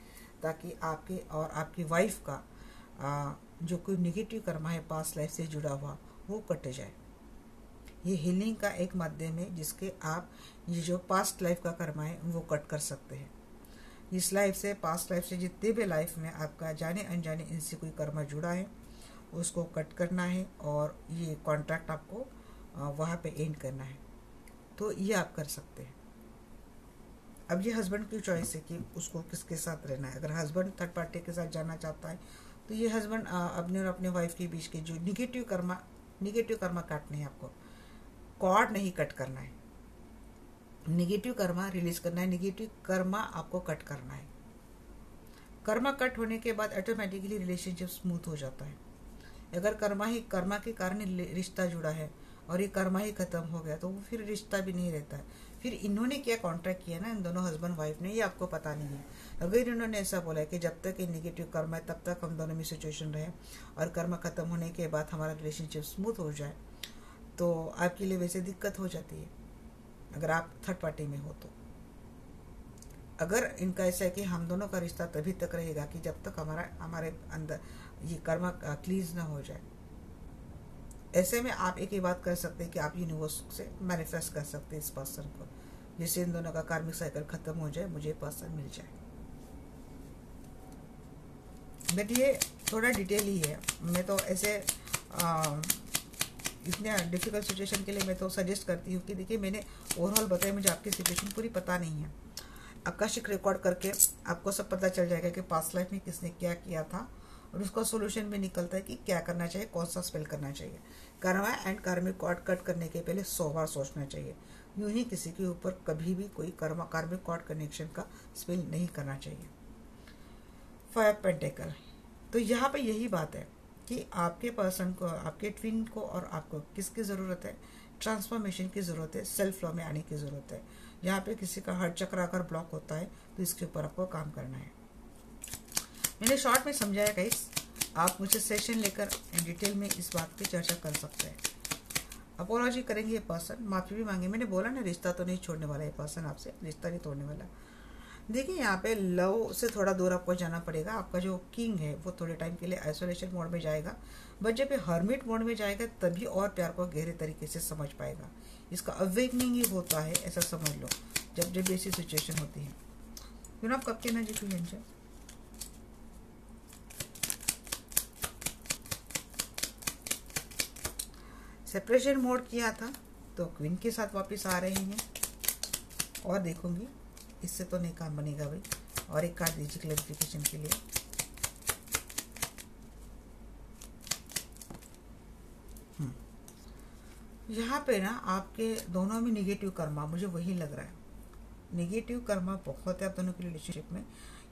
ताकि आपके और आपकी वाइफ का जो कोई निगेटिव कर्मा है पास्ट लाइफ से जुड़ा हुआ, वो कट जाए। ये हीलिंग का एक माध्यम है जिसके आप ये जो पास्ट लाइफ का कर्मा है वो कट कर सकते हैं। इस लाइफ से, पास्ट लाइफ से जितने भी लाइफ में आपका जाने अनजाने इनसे कोई कर्मा जुड़ा है उसको कट करना है, और ये कॉन्ट्रैक्ट आपको वहाँ पे एंड करना है। तो ये आप कर सकते हैं। अब ये हस्बैंड की चॉइस है कि उसको किसके साथ रहना है। अगर हस्बैंड थर्ड पार्टी के साथ जाना चाहता है, तो ये हस्बैंड अपने और अपने वाइफ के बीच के जो निगेटिव कर्मा काटने हैं, आपको कॉर्ड नहीं कट करना है, निगेटिव कर्मा रिलीज करना है, निगेटिव कर्मा आपको कट करना है। कर्मा कट होने के बाद ऑटोमेटिकली रिलेशनशिप स्मूथ हो जाता है। अगर कर्मा के कारण रिश्ता जुड़ा है और ये कर्मा ही खत्म हो गया, तो वो फिर रिश्ता भी नहीं रहता है। फिर इन्होंने क्या कॉन्ट्रैक्ट किया ना, इन दोनों हस्बैंड वाइफ ने, ये आपको पता नहीं है। अगर इन्होंने ऐसा बोला है कि जब तक ये निगेटिव कर्मा है तब तक हम दोनों में सिचुएशन रहे, और कर्मा खत्म होने के बाद हमारा रिलेशनशिप स्मूथ हो जाए, तो आपके लिए वैसे दिक्कत हो जाती है अगर आप थर्ड पार्टी में हो। तो अगर इनका ऐसा है कि हम दोनों का रिश्ता तभी तक रहेगा कि जब तक हमारे अंदर ये कर्मा क्लीज ना हो जाए। ऐसे में आप एक ही बात कर सकते हैं कि आप यूनिवर्स से मैनिफेस्ट कर सकते हैं इस पर्सन को, जिससे इन दोनों का कार्मिक साइकिल खत्म हो जाए, मुझे पर्सन मिल जाए। बट ये थोड़ा डिटेल ही है। मैं तो ऐसे इतने डिफिकल्ट सिचुएशन के लिए मैं तो सजेस्ट करती हूँ कि देखिए, मैंने ओवरऑल बताया, मुझे आपकी सिचुएशन पूरी पता नहीं है। आकाशिक रिकॉर्ड करके आपको सब पता चल जाएगा कि पास्ट लाइफ में किसने क्या किया था, और उसका सोल्यूशन भी निकलता है कि क्या करना चाहिए, कौन सा स्पेल करना चाहिए। कर्मा एंड कार्मिक कॉर्ड कट करने के पहले 100 बार सोचना चाहिए। यूं ही किसी के ऊपर कभी भी कोई कार्मिक कॉर्ड कनेक्शन का स्पेल नहीं करना चाहिए। Five pentacle. तो यहाँ पे यही बात है कि आपके पर्सन को, आपके ट्विन को और आपको किसकी ज़रूरत है? ट्रांसफॉर्मेशन की ज़रूरत है, सेल्फ लॉ में आने की ज़रूरत है। यहाँ पे किसी का हार्ट चक्र अगर ब्लॉक होता है तो इसके ऊपर आपको काम करना है। मैंने शॉर्ट में समझाया गाइस, आप मुझे सेशन लेकर डिटेल में इस बात की चर्चा कर सकते हैं। अपोलॉजी करेंगे ये पर्सन, माफ़ी भी मांगे। मैंने बोला ना रिश्ता तो नहीं छोड़ने वाला, ये पर्सन आपसे रिश्ता नहीं तोड़ने वाला। देखिए यहाँ पे लव से थोड़ा दूर आपको जाना पड़ेगा। आपका जो किंग है वो थोड़े टाइम के लिए आइसोलेशन मोड में जाएगा, बट जब ये हर्मिट मोड में जाएगा तभी और प्यार को गहरे तरीके से समझ पाएगा। इसका अवेकनिंग ही होता है, ऐसा समझ लो, जब जब ऐसी सिचुएशन होती है। यू नो आप कब की एनर्जी को एंजॉय। सेपरेशन मोड किया था तो क्वीन के साथ वापस आ रहे हैं, और देखूंगी इससे तो नहीं काम बनेगा भाई। और एक कार्ड दीजिए क्लैरिफिकेशन के लिए। यहाँ पे ना आपके दोनों में निगेटिव कर्मा, मुझे वही लग रहा है। निगेटिव कर्मा बहुत है आप दोनों के रिलेशनशिप में।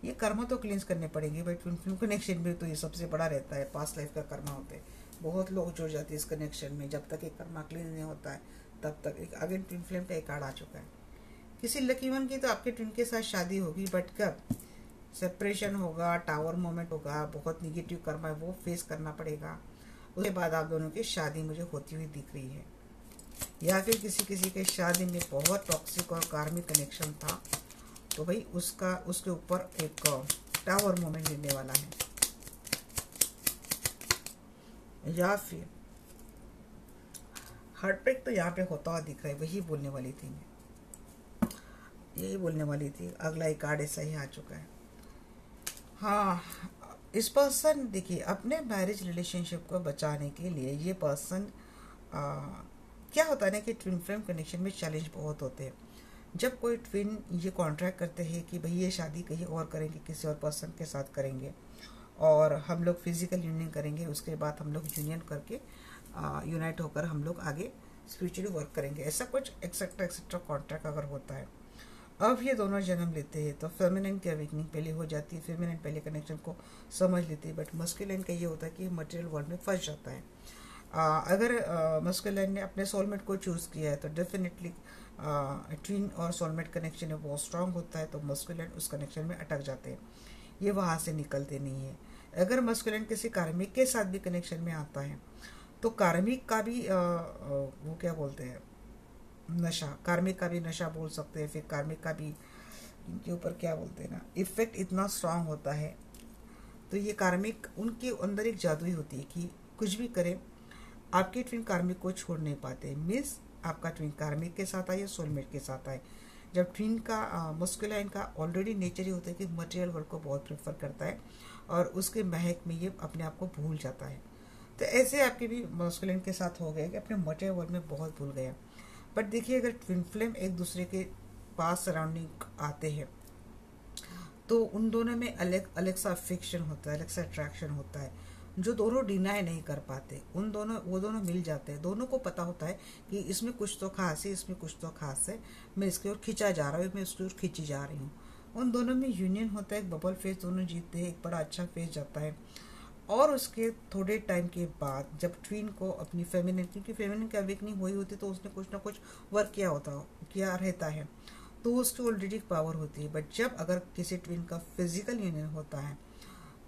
ये कर्मा तो क्लींस करने पड़ेंगे भाई। ट्विन फ्लेम कनेक्शन में तो ये सबसे बड़ा रहता है, पास्ट लाइफ का कर्मा होते हैं। बहुत लोग जुड़ जाते हैं इस कनेक्शन में। जब तक एक कर्मा क्लीन नहीं होता है तब तक। एक आगे ट्विन फ्लेम का एक कार्ड आ चुका है। किसी लकी वन की तो आपके ट्विन के साथ शादी होगी, बट कब सेपरेशन होगा, टावर मोमेंट होगा, बहुत निगेटिव कर्मा है वो फेस करना पड़ेगा। उसके बाद आप दोनों की शादी मुझे होती हुई दिख रही है। या फिर किसी के शादी में बहुत टॉक्सिक और कार्मिक कनेक्शन था, तो भाई उसके ऊपर एक टावर मोमेंट देने वाला है। या फिर हार्ट ब्रेक तो यहाँ पे होता हुआ दिख रहा है। वही बोलने वाली थी मैं, यही बोलने वाली थी। अगला एक कार्ड ऐसा ही आ चुका है। हाँ, इस पर्सन देखिए अपने मैरिज रिलेशनशिप को बचाने के लिए ये पर्सन क्या होता है ना कि ट्विन फ्लेम कनेक्शन में चैलेंज बहुत होते हैं। जब कोई ट्विन ये कॉन्ट्रैक्ट करते हैं कि भाई ये शादी कहीं और करेंगे, किसी और पर्सन के साथ करेंगे, और हम लोग फिजिकल यूनियन करेंगे, उसके बाद हम लोग यूनियन करके यूनाइट होकर हम लोग आगे स्पिरिचुअली वर्क करेंगे, ऐसा कुछ एक्सेट्रा एक्सेट्रा कॉन्ट्रैक्ट अगर होता है। अब ये दोनों जन्म लेते हैं तो फेमिनिन की अवेकनिंग पहले हो जाती है, फेमिनिन पहले कनेक्शन को समझ लेती है, बट मस्कुलिन का ये होता है कि मटेरियल वर्ल्ड में फंस जाता है। अगर मस्कुलिन ने अपने सोलमेट को चूज़ किया है तो डेफिनेटली ट्विन और सोलमेट कनेक्शन है बहुत स्ट्रांग होता है, तो मस्कुलिन उस कनेक्शन में अटक जाते हैं, ये वहाँ से निकलते नहीं है। अगर मस्कुलिन किसी कार्मिक के साथ भी कनेक्शन में आता है तो कार्मिक का भी वो क्या बोलते हैं, नशा, कार्मिक का भी नशा बोल सकते हैं, फिर कार्मिक का भी इनके ऊपर क्या बोलते हैं ना, इफेक्ट इतना स्ट्रांग होता है। तो ये कार्मिक उनके अंदर एक जादू ही होती है कि कुछ भी करें आपके ट्विन कार्मिक को छोड़ नहीं पाते। मीन्स आपका ट्विन कार्मिक के साथ आए या सोलमेट के साथ आए, जब ट्विन का मस्कुलाइन का ऑलरेडी नेचर ही होता है कि मटेरियल वर्ल्ड को बहुत प्रेफर करता है और उसके महक में ये अपने आप को भूल जाता है। तो ऐसे आपके भी मस्कुलाइन के साथ हो गया कि अपने मटेरियल वर्ल्ड में बहुत भूल गया। बट देखिए अगर ट्विन फ्लेम एक दूसरे के पास सराउंडिंग आते हैं तो उन दोनों में अलग अलग सा अफेक्शन होता है, अलग सा अट्रैक्शन होता है, जो दोनों डिनाई नहीं कर पाते। वो दोनों मिल जाते हैं। दोनों को पता होता है कि इसमें कुछ तो खास है, इसमें कुछ तो खास है, मैं इसकी ओर खींचा जा रहा हूँ, मैं उसकी ओर खींची जा रही हूँ। उन दोनों में यूनियन होता है, एक बबल फेज दोनों जीतते हैं, एक बड़ा अच्छा फेज जाता है। और उसके थोड़े टाइम के बाद जब ट्विन को अपनी फेमिनिन, क्योंकि फेमिनिन की अवेकनिंग हुई होती तो उसने कुछ ना कुछ वर्क किया रहता है, तो उसकी ऑलरेडी पावर होती है। बट जब अगर किसी ट्विन का फिजिकल यूनियन होता है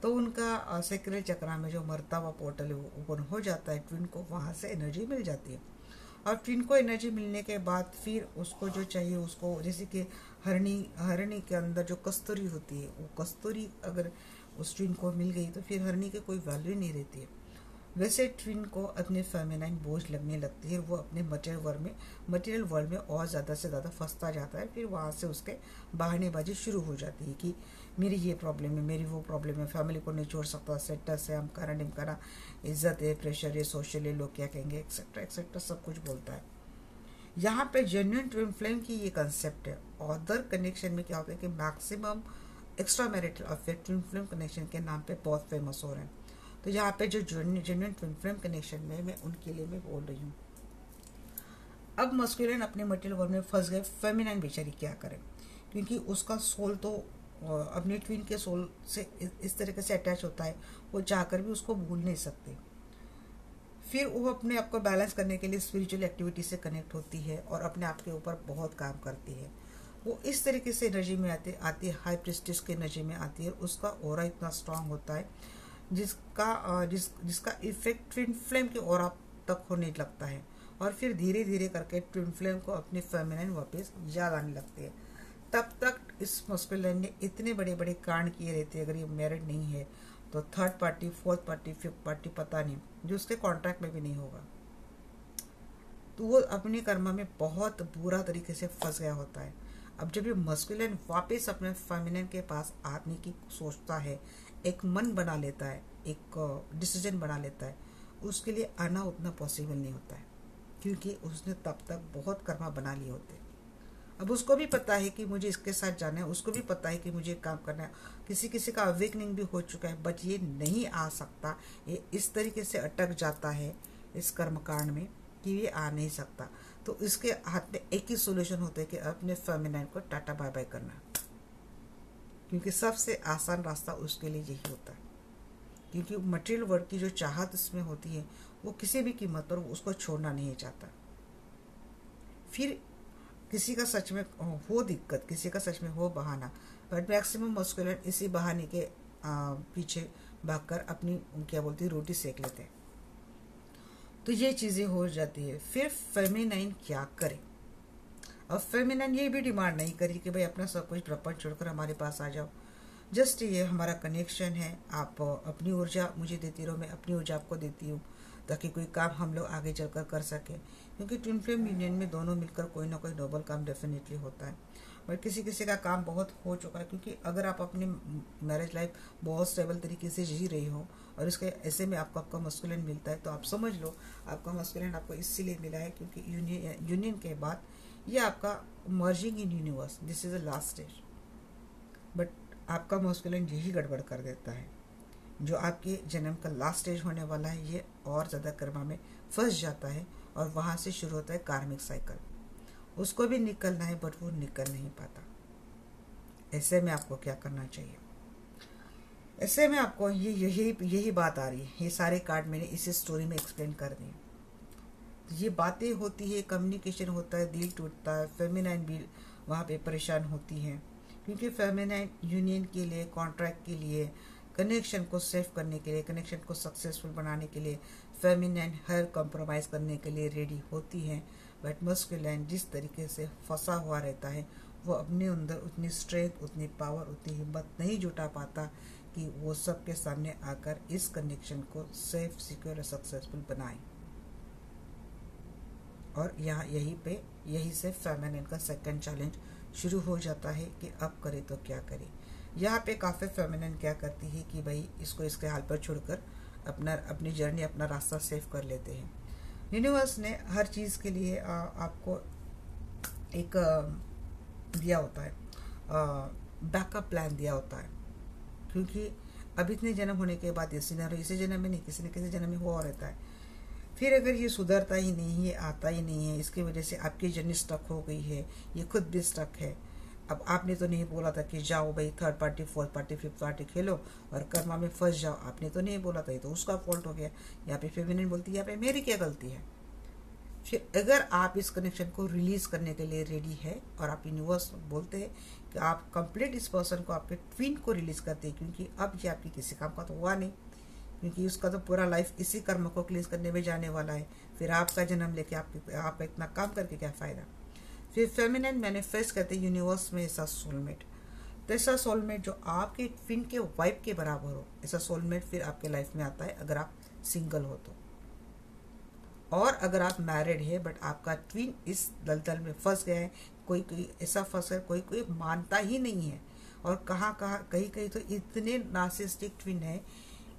तो उनका सेक्रेल चक्रा में जो मरता हुआ पोर्टल है वो ओपन हो जाता है, ट्विन को वहाँ से एनर्जी मिल जाती है। और ट्विन को एनर्जी मिलने के बाद फिर उसको जो चाहिए उसको, जैसे कि हरणी के अंदर जो कस्तूरी होती है, वो कस्तूरी अगर उस ट्विन को मिल गई तो फिर हरणी की कोई वैल्यू नहीं रहती है। वैसे ट्विन को अपने फेमिनाइन बोझ लगने लगती है, वो अपने मटेरियल वर्ल्ड में और ज़्यादा से ज़्यादा फंसता जाता है। फिर वहाँ से उसके बहानेबाजी शुरू हो जाती है कि मेरी ये प्रॉब्लम है, मेरी वो प्रॉब्लम है, फैमिली को नहीं छोड़ सकता, स्टेटस है, हम करा निमकरा, इज्जत है, प्रेशर है, सोशल है, लोग क्या कहेंगे, एक्सेट्रा एक्सेट्रा सब कुछ बोलता है। यहाँ पे जेन्युइन ट्विन फ्लेम की ये कंसेप्ट है। अदर कनेक्शन में क्या होता है कि maximum extra marital affair twin flame connection के नाम पे बहुत फेमस हो रहे हैं। तो यहाँ पे जो जेन्युइन ट्विन फ्लेम कनेक्शन में मैं उनके लिए मैं बोल रही हूँ। अब मस्कुलिन अपने मटेरियल वर्ल्ड में फंस गए, फेमिनाइन बेचारी क्या करे, क्योंकि उसका सोल तो अपने ट्विन के सोल से इस तरीके से अटैच होता है, वो चाहकर भी उसको भूल नहीं सकते। फिर वो अपने आप को बैलेंस करने के लिए स्पिरिचुअल एक्टिविटी से कनेक्ट होती है और अपने आप के ऊपर बहुत काम करती है। वो इस तरीके से एनर्जी में आती है, हाई प्रिस्टिस की एनर्जी में आती है। उसका ऑरा इतना स्ट्रांग होता है जिसका इफेक्ट ट्विन फ्लेम के ऑरा तक होने लगता है, और फिर धीरे धीरे करके ट्विन फ्लेम को अपनी फेमिनिन वापस याद आने लगती है। तब तक इस मस्कुलिन ने इतने बड़े बड़े कांड किए रहते हैं, अगर ये मैरिड नहीं है तो third party, fourth party, fifth party पता नहीं, जो उसके कॉन्ट्रैक्ट में भी नहीं होगा। तो वो अपने कर्म में बहुत बुरा तरीके से फंस गया होता है। अब जब ये मस्कुलिन वापस अपने फेमिनिन के पास आने की सोचता है, एक मन बना लेता है, एक डिसीजन बना लेता है, उसके लिए आना उतना पॉसिबल नहीं होता है, क्योंकि उसने तब तक बहुत कर्मा बना लिए होते हैं। अब उसको भी पता है कि मुझे इसके साथ जाना है, उसको भी पता है कि मुझे काम करना है, किसी किसी का अवेकनिंग भी हो चुका है, बट ये नहीं आ सकता। ये इस तरीके से अटक जाता है इस कर्मकांड में कि ये आ नहीं सकता। तो इसके हाथ में एक ही सोल्यूशन होता है कि अपने फेमिनाइन को टाटा बाय बाय करना, क्योंकि सबसे आसान रास्ता उसके लिए यही होता है। क्योंकि मटेरियल वर्ल्ड की जो चाहत इसमें होती है, वो किसी भी कीमत पर उसको छोड़ना नहीं चाहता। फिर किसी का सच में हो दिक्कत, किसी का सच में हो बहाना, बट मैक्सिमम मस्कुलिन इसी बहाने के पीछे भागकर अपनी क्या बोलती है रोटी सेक लेते हैं। तो ये चीज़ें हो जाती है। फिर फेमिनाइन क्या करे? अब फेमिनाइन ये भी डिमांड नहीं करी कि भाई अपना सब कुछ प्रपंच छोड़कर हमारे पास आ जाओ। जस्ट ये हमारा कनेक्शन है, आप अपनी ऊर्जा मुझे देती रहो, मैं अपनी ऊर्जा आपको देती हूँ, ताकि कोई काम हम लोग आगे चलकर कर सकें। क्योंकि ट्विन फ्लेम यूनियन में दोनों मिलकर कोई ना कोई नोबल काम डेफिनेटली होता है। बट किसी किसी का काम बहुत हो चुका है, क्योंकि अगर आप अपनी मैरिज लाइफ बहुत स्टेबल तरीके से जी रही हो और इसके ऐसे में आपको आपका मस्कुलिन मिलता है, तो आप समझ लो आपका मस्कुलिन आपको इसलिए मिला है क्योंकि यूनियन के बाद ये आपका merging in universe, this is the last stage. But आपका मस्कुलिन यही गड़बड़ कर देता है। जो आपके जन्म का लास्ट स्टेज होने वाला है, ये और ज़्यादा कर्मा में फंस जाता है और वहाँ से शुरू होता है कार्मिक साइकिल। उसको भी निकलना है, बट वो निकल नहीं पाता। ऐसे में आपको क्या करना चाहिए? ऐसे में आपको यही बात आ रही है। ये सारे कार्ड मैंने इसी स्टोरी में एक्सप्लेन कर दिए। ये बातें होती है, कम्युनिकेशन होता है, दिल टूटता है, फेमिनाइन भी वहाँ पे परेशान होती है, क्योंकि फेमिनाइन यूनियन के लिए, कॉन्ट्रैक्ट के लिए, कनेक्शन को सेव करने के लिए, कनेक्शन को सक्सेसफुल बनाने के लिए फेमिनाइन हर कॉम्प्रोमाइज़ करने के लिए रेडी होती है। बट मस्कुलिन जिस तरीके से फंसा हुआ रहता है, वो अपने अंदर उतनी स्ट्रेंथ, उतनी पावर, उतनी हिम्मत नहीं जुटा पाता कि वो सबके सामने आकर इस कनेक्शन को सेफ, सिक्योर और सक्सेसफुल बनाए। और यहाँ यही से फेमिनिन का सेकंड चैलेंज शुरू हो जाता है कि अब करे तो क्या करे। यहाँ पे काफ़ी फेमिनिन क्या करती है कि भाई इसको इसके हाल पर छोड़कर अपनी जर्नी, अपना रास्ता सेव कर लेते हैं। यूनिवर्स ने हर चीज़ के लिए आपको एक दिया होता है, बैकअप प्लान दिया होता है। क्योंकि अब इतने जन्म होने के बाद इसी जन्म में नहीं, किसी न किसी जन्म में हुआ रहता है। फिर अगर ये सुधरता ही नहीं, ये आता ही नहीं है, इसकी वजह से आपकी जर्नी स्टक हो गई है, ये खुद भी स्टक है। अब आपने तो नहीं बोला था कि जाओ भाई third party, fourth party, fifth party खेलो और कर्मा में फंस जाओ, आपने तो नहीं बोला था, ये तो उसका फॉल्ट हो गया। यहाँ पे फेमिनिन बोलती है यहाँ पे मेरी क्या गलती है। फिर अगर आप इस कनेक्शन को रिलीज करने के लिए रेडी है और आप यूनिवर्स बोलते हैं कि आप कंप्लीट इस पर्सन को, आपके ट्विन को रिलीज करते हैं, क्योंकि अब ये आपकी किसी काम का तो हुआ नहीं, क्योंकि उसका तो पूरा लाइफ इसी कर्म को क्लीज करने में जाने वाला है। फिर आपका जन्म लेके आपका इतना काम करके क्या फ़ायदा। फिर फेमिनिन मैनिफेस्ट करते हैं यूनिवर्स में ऐसा सोलमेट, तो ऐसा सोलमेट जो आपके ट्विन के वाइफ के बराबर हो, ऐसा सोलमेट फिर आपके लाइफ में आता है अगर आप सिंगल हो तो। और अगर आप मैरिड है बट आपका ट्विन इस दलदल में फंस गया है, कोई ऐसा फंस है, कोई मानता ही नहीं है, और कहीं तो इतने नार्सिसिस्टिक ट्विन है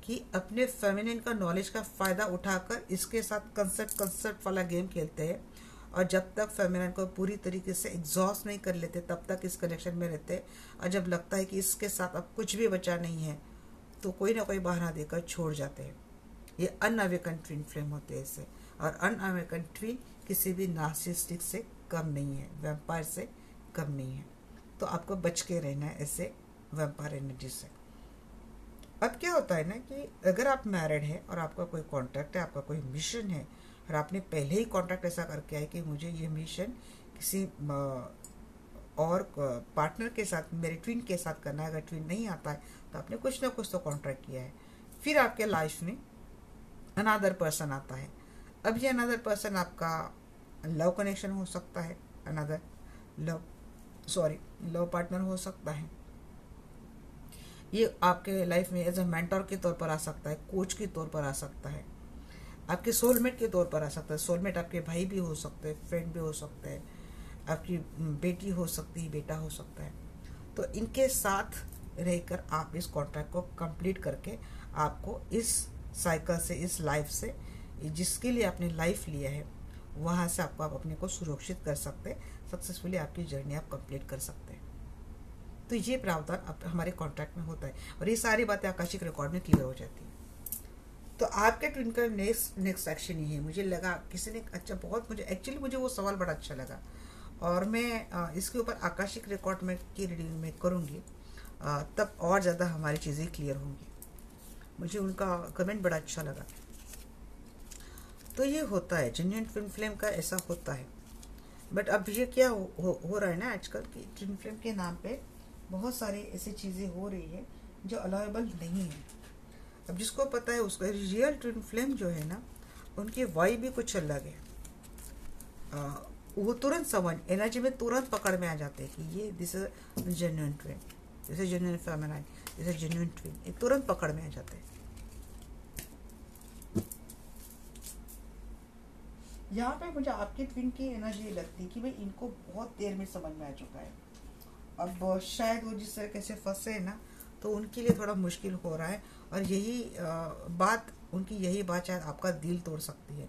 कि अपने फेमिनिन का नॉलेज का फ़ायदा उठाकर इसके साथ कंसेप्ट वाला गेम खेलते हैं, और जब तक फेमिनिन को पूरी तरीके से एग्जॉस्ट नहीं कर लेते तब तक इस कनेक्शन में रहते हैं। और जब लगता है कि इसके साथ अब कुछ भी बचा नहीं है तो कोई ना कोई बहाना देकर छोड़ जाते हैं। ये अनअवेकन ट्विन फ्लेम होते हैं इससे, और अनअवेकन ट्विन किसी भी नार्सिसिस्टिक से कम नहीं है, वैम्पायर से कम नहीं है। तो आपको बच के रहना है ऐसे वैम्पायर एनर्जी से। अब क्या होता है ना कि अगर आप मैरिड हैं और आपका कोई कॉन्ट्रैक्ट है, आपका कोई मिशन है और आपने पहले ही कॉन्ट्रैक्ट ऐसा करके आए कि मुझे ये मिशन किसी और पार्टनर के साथ, मेरे ट्विन के साथ करना है, अगर ट्विन नहीं आता है तो आपने कुछ ना कुछ तो कॉन्ट्रैक्ट किया है। फिर आपके लाइफ में अनदर पर्सन आता है। अब ये अनदर पर्सन आपका लव कनेक्शन हो सकता है, अनदर लव पार्टनर हो सकता है। ये आपके लाइफ में एज अ मेंटर के तौर पर आ सकता है, कोच के तौर पर आ सकता है, आपके सोलमेट के तौर पर आ सकता है। सोलमेट आपके भाई भी हो सकते हैं, फ्रेंड भी हो सकते हैं, आपकी बेटी हो सकती है, बेटा हो सकता है। तो इनके साथ रहकर आप इस कॉन्ट्रैक्ट को कंप्लीट करके आपको इस साइकिल से, इस लाइफ से, जिसके लिए आपने लाइफ लिया है, वहाँ से आपको आप अपने को सुरक्षित कर सकते हैं, सक्सेसफुली आपकी जर्नी आप कंप्लीट कर सकते हैं। तो ये प्रावधान अब हमारे कॉन्ट्रैक्ट में होता है और ये सारी बातें आकाशिक रिकॉर्ड में क्लियर हो जाती है। तो आपके ट्विन का नेक्स्ट एक्शन ये है। मुझे लगा किसी ने अच्छा, बहुत मुझे वो सवाल बड़ा अच्छा लगा और मैं इसके ऊपर आकाशिक रिकॉर्ड में की रीडिंग में करूँगी, तब और ज़्यादा हमारी चीज़ें क्लियर होंगी। मुझे उनका कमेंट बड़ा अच्छा लगा। तो ये होता है, जेन्युइन ट्विन फ्लेम का ऐसा होता है। बट अब ये क्या हो रहा है ना आजकल कि ट्विन फ्लेम के नाम पे बहुत सारी ऐसी चीज़ें हो रही है जो अलाउेबल नहीं है। अब जिसको पता है उसको, रियल ट्विन फ्लेम जो है ना, उनकी वाइब भी कुछ अलग है। वो तुरंत समझ, एनर्जी में तुरंत पकड़ में आ जाते हैं कि ये this is genuine twin, this is genuine feminine, this is genuine twin, ये तुरंत पकड़ में आ जाते हैं। यहाँ पे मुझे आपके ट्विन की एनर्जी लगती है कि भाई इनको बहुत देर में समझ में आ चुका है। अब शायद वो जिस तरीके से फंसे है ना, तो उनके लिए थोड़ा मुश्किल हो रहा है और यही बात शायद आपका दिल तोड़ सकती है।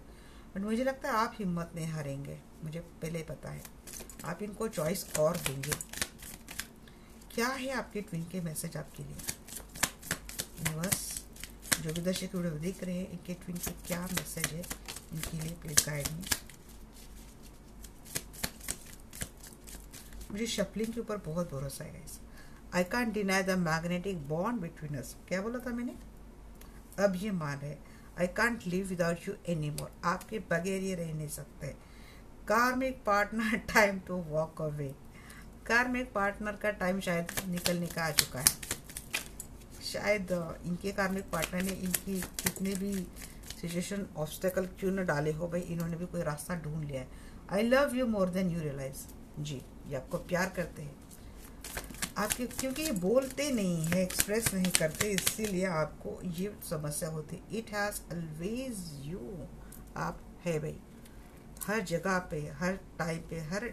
बट मुझे लगता है आप हिम्मत नहीं हारेंगे, मुझे पहले ही पता है। आप इनको चॉइस और देंगे। क्या है आपके ट्विन के मैसेज आपके लिए? बस जो भी दर्शक वीडियो देख रहे हैं, इनके ट्विन के क्या मैसेज है इनके लिए, प्लीज गाइड मी। मुझे शफलिंग के ऊपर बहुत भरोसा है guys. I can't deny the magnetic bond between us. क्या बोला था मैंने? अब ये मान है, I can't live without you any more. आपके बगैर ये रह नहीं सकते। Karmic partner, time to walk away. Karmic partner का टाइम शायद निकलने का आ चुका है। शायद इनके कार्मिक पार्टनर ने इनकी कितने भी सिचुएशन ऑब्स्टेकल क्यों न डाले हो, भाई इन्होंने भी कोई रास्ता ढूंढ लिया है। I love you more than you realise. जी, ये आपको प्यार करते हैं आपके, क्योंकि ये बोलते नहीं है, एक्सप्रेस नहीं करते, इसीलिए आपको ये समस्या होती है। It has always you. आप है भाई हर जगह पे, हर टाइम पे, हर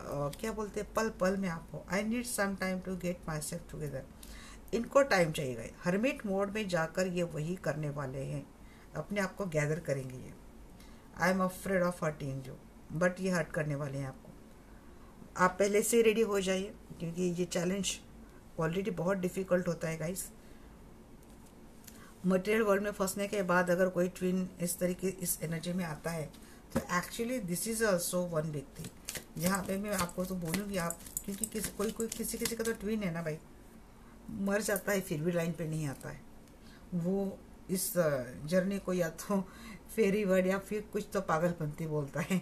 क्या बोलते हैं, पल पल में आप हो। I need some time to get myself together. इनको टाइम चाहिए। हर्मिट मोड में जाकर ये वही करने वाले हैं, अपने आप को गैदर करेंगे ये। I am afraid of hurting you, but ये हर्ट करने वाले हैं आपको। आप पहले से रेडी हो जाइए, क्योंकि ये चैलेंज ऑलरेडी बहुत डिफिकल्ट होता है गाइस। मटेरियल वर्ल्ड में फंसने के बाद अगर कोई ट्विन इस तरीके, इस एनर्जी में आता है, तो actually this is also one big thing. यहाँ पे मैं आपको तो बोलूँगी, आप क्योंकि किसी का तो ट्विन है ना भाई, मर जाता है फिर भी लाइन पे नहीं आता है। वो इस जर्नी को या तो फेरी वर्ड या फिर कुछ तो पागलपंती बोलता है,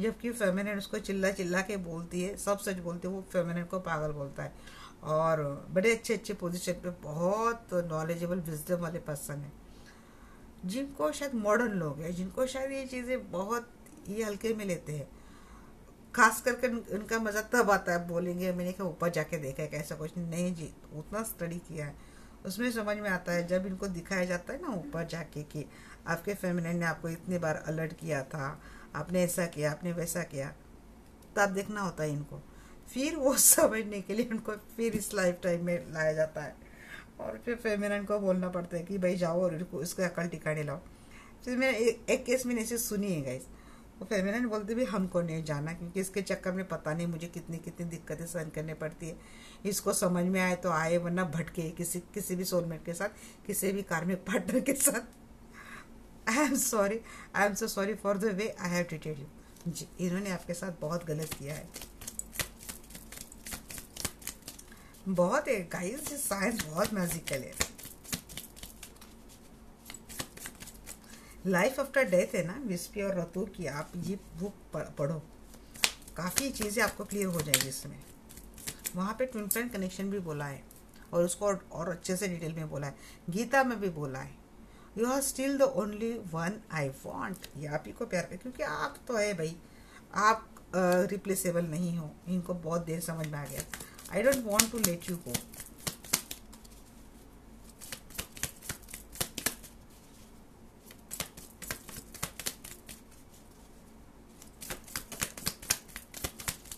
जबकि फेमिनिन उसको चिल्ला चिल्ला के बोलती है, सब सच बोलती है, वो फेमिनिन को पागल बोलता है। और बड़े अच्छे अच्छे पोजीशन पे बहुत नॉलेजेबल विजडम वाले पर्सन है, जिनको शायद मॉडर्न लोग हैं, जिनको शायद ये चीज़ें बहुत ये हल्के में लेते हैं। खास करके उनका मजा तब आता है, बोलेंगे मैंने क्या ऊपर जाके देखा है कैसा कुछ नहीं जी, उतना स्टडी किया है, उसमें समझ में आता है। जब इनको दिखाया जाता है ना ऊपर जाके कि आपके फेमिनिन ने आपको इतनी बार अलर्ट किया था, आपने ऐसा किया, आपने वैसा किया, तब देखना होता है इनको। फिर वो समझने के लिए उनको फिर इस लाइफ टाइम में लाया जाता है और फिर फेमिनिन को बोलना पड़ता है कि भाई जाओ और इनको इसका अकल ठिकाने लाओ। फिर मैं एक केस में ऐसे सुनी है गाइस, वो फेमिनिन बोलती भी हमको नहीं जाना, क्योंकि इसके चक्कर में पता नहीं मुझे कितनी कितनी दिक्कतें सहन करनी पड़ती है। इसको समझ में आए तो आए, वरना भटके किसी भी सोलमेट के साथ, किसी भी कार्मिक पार्टनर के साथ। I am so sorry for the way I have treated you. जी, इन्होंने आपके साथ बहुत गलत किया है। बहुत है गाइस, साइंस बहुत मैजिकल है। लाइफ आफ्टर डेथ है ना, विस्पी और रतु की, आप ये बुक पढ़ो, काफ़ी चीज़ें आपको क्लियर हो जाएगी इसमें। वहाँ पे ट्विन फ्लेम कनेक्शन भी बोला है, और उसको और अच्छे से डिटेल में बोला है, गीता में भी बोला है। You are still the only one I want, ये आप ही को प्यार कर, क्योंकि आप तो है भाई, आप रिप्लेसेबल नहीं हो। इनको बहुत देर समझ में आ गया। I don't want to let you go.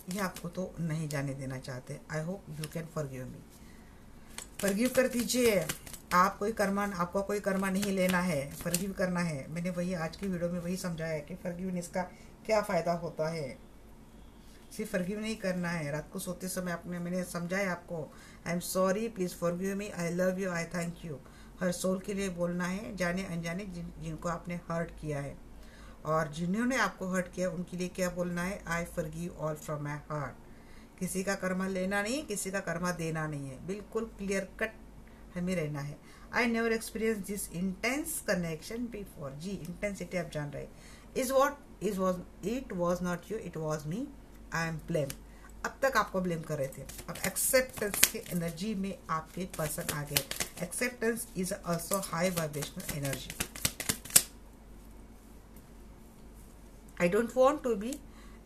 ये आपको तो नहीं जाने देना चाहते। I hope you can forgive me. Forgive कर दीजिए। आप कोई कर्मा, आपको कोई कर्मा नहीं लेना है, फॉरगिव करना है। मैंने वही आज की वीडियो में वही समझाया है कि फॉरगिवनेस का क्या फ़ायदा होता है। सिर्फ फॉरगिव नहीं करना है, रात को सोते समय आपने, मैंने समझाया आपको, I am sorry, please forgive me, I love you, I thank you. हर सोल के लिए बोलना है, जाने अनजाने जिनको आपने हर्ट किया है, और जिन्होंने आपको हर्ट किया उनके लिए क्या बोलना है, I forgive all from my heart. किसी का कर्मा लेना नहीं, किसी का कर्मा देना नहीं है, बिल्कुल क्लियर कट हमें रहना है। I never experience this intense connection before. जी, इंटेंसिटी आप जान रहे, it was not you, it was me, I am blame. अब तक आपको ब्लेम कर रहे थे, अब एक्सेप्टेंस की एनर्जी में आपके पर्सन आ गए। Acceptance is also high vibrational energy. I don't want to be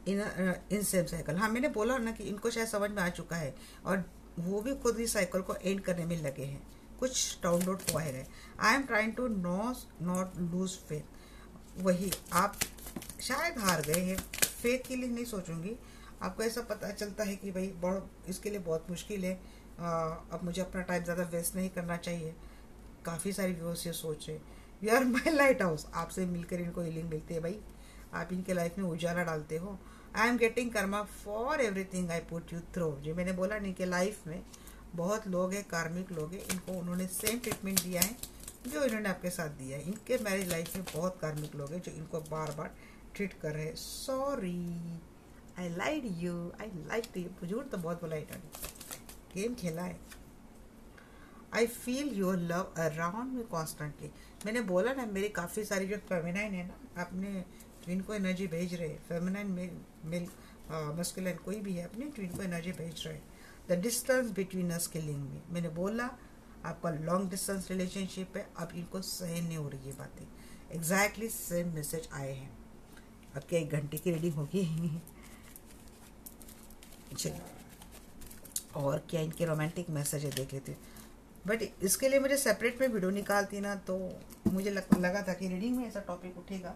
in same cycle. हाँ, मैंने बोला ना कि इनको शायद समझ में आ चुका है, और वो भी खुद इस साइकिल को एंड करने में लगे हैं, कुछ डाउनलोड हुआ है। I am trying to not lose faith. वही आप शायद हार गए हैं। फेथ के लिए नहीं सोचूंगी, आपको ऐसा पता चलता है कि भाई बहुत इसके लिए बहुत मुश्किल है, अब मुझे अपना टाइम ज़्यादा वेस्ट नहीं करना चाहिए। काफ़ी सारी व्यूअर्स ये सोच रहे, you are my lighthouse, आपसे मिलकर इनको हीलिंग मिलती है भाई, आप इनके लाइफ में उजाला डालते हो। I am getting Karma for everything I put you through. जो मैंने बोला नहीं कि लाइफ में बहुत लोग हैं, कार्मिक लोग हैं, इनको उन्होंने सेम ट्रीटमेंट दिया है जो इन्होंने आपके साथ दिया है। इनके मैरिज लाइफ में बहुत कार्मिक लोग हैं जो इनको बार बार ट्रीट कर रहे हैं। Sorry, I lied you, I like you. झूठ तो बहुत बोला इन्होंने, गेम खेला है। I feel your love around me constantly. मैंने बोला ना, मेरी काफ़ी सारी जो फेमिनाइन है ना, अपने ट्विन को एनर्जी भेज रहे, फेमिनाइन मेल मस्कुलिन कोई भी है, अपने ट्विन को एनर्जी भेज रहे। The distance between us killing मी। मैंने बोला आपका लॉन्ग डिस्टेंस रिलेशनशिप है, अब इनको सहन नहीं हो रही ये बातें। एग्जैक्टली सेम मैसेज आए हैं। अब क्या 1 घंटे की रीडिंग होगी? चलिए, और क्या इनके रोमांटिक मैसेज है देख लेते। बट इसके लिए मुझे सेपरेट में वीडियो निकालती ना, तो मुझे लगा था कि रीडिंग में ऐसा टॉपिक उठेगा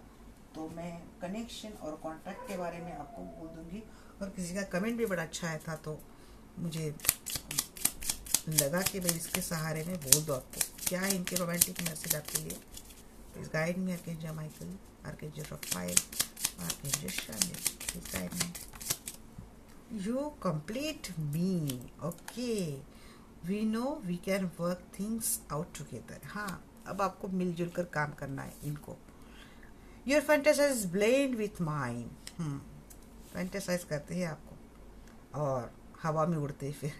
तो मैं कनेक्शन और कॉन्टैक्ट के बारे में आपको बोल दूंगी। और किसी का कमेंट भी बड़ा अच्छा आया था, तो मुझे लगा कि भाई इसके सहारे में बोल दो आपको क्या है इनके रोमांटिक मैसेज आपके लिए। Please guide me archangel Michael, archangel Raphael, archangel Chamuel, please guide me. You complete me, okay, we know we can work things out together. हाँ, अब आपको मिलजुल कर काम करना है इनको। Your fantasize blend with mine. Fantasize करते हैं आपको और हवा में उड़ते फिर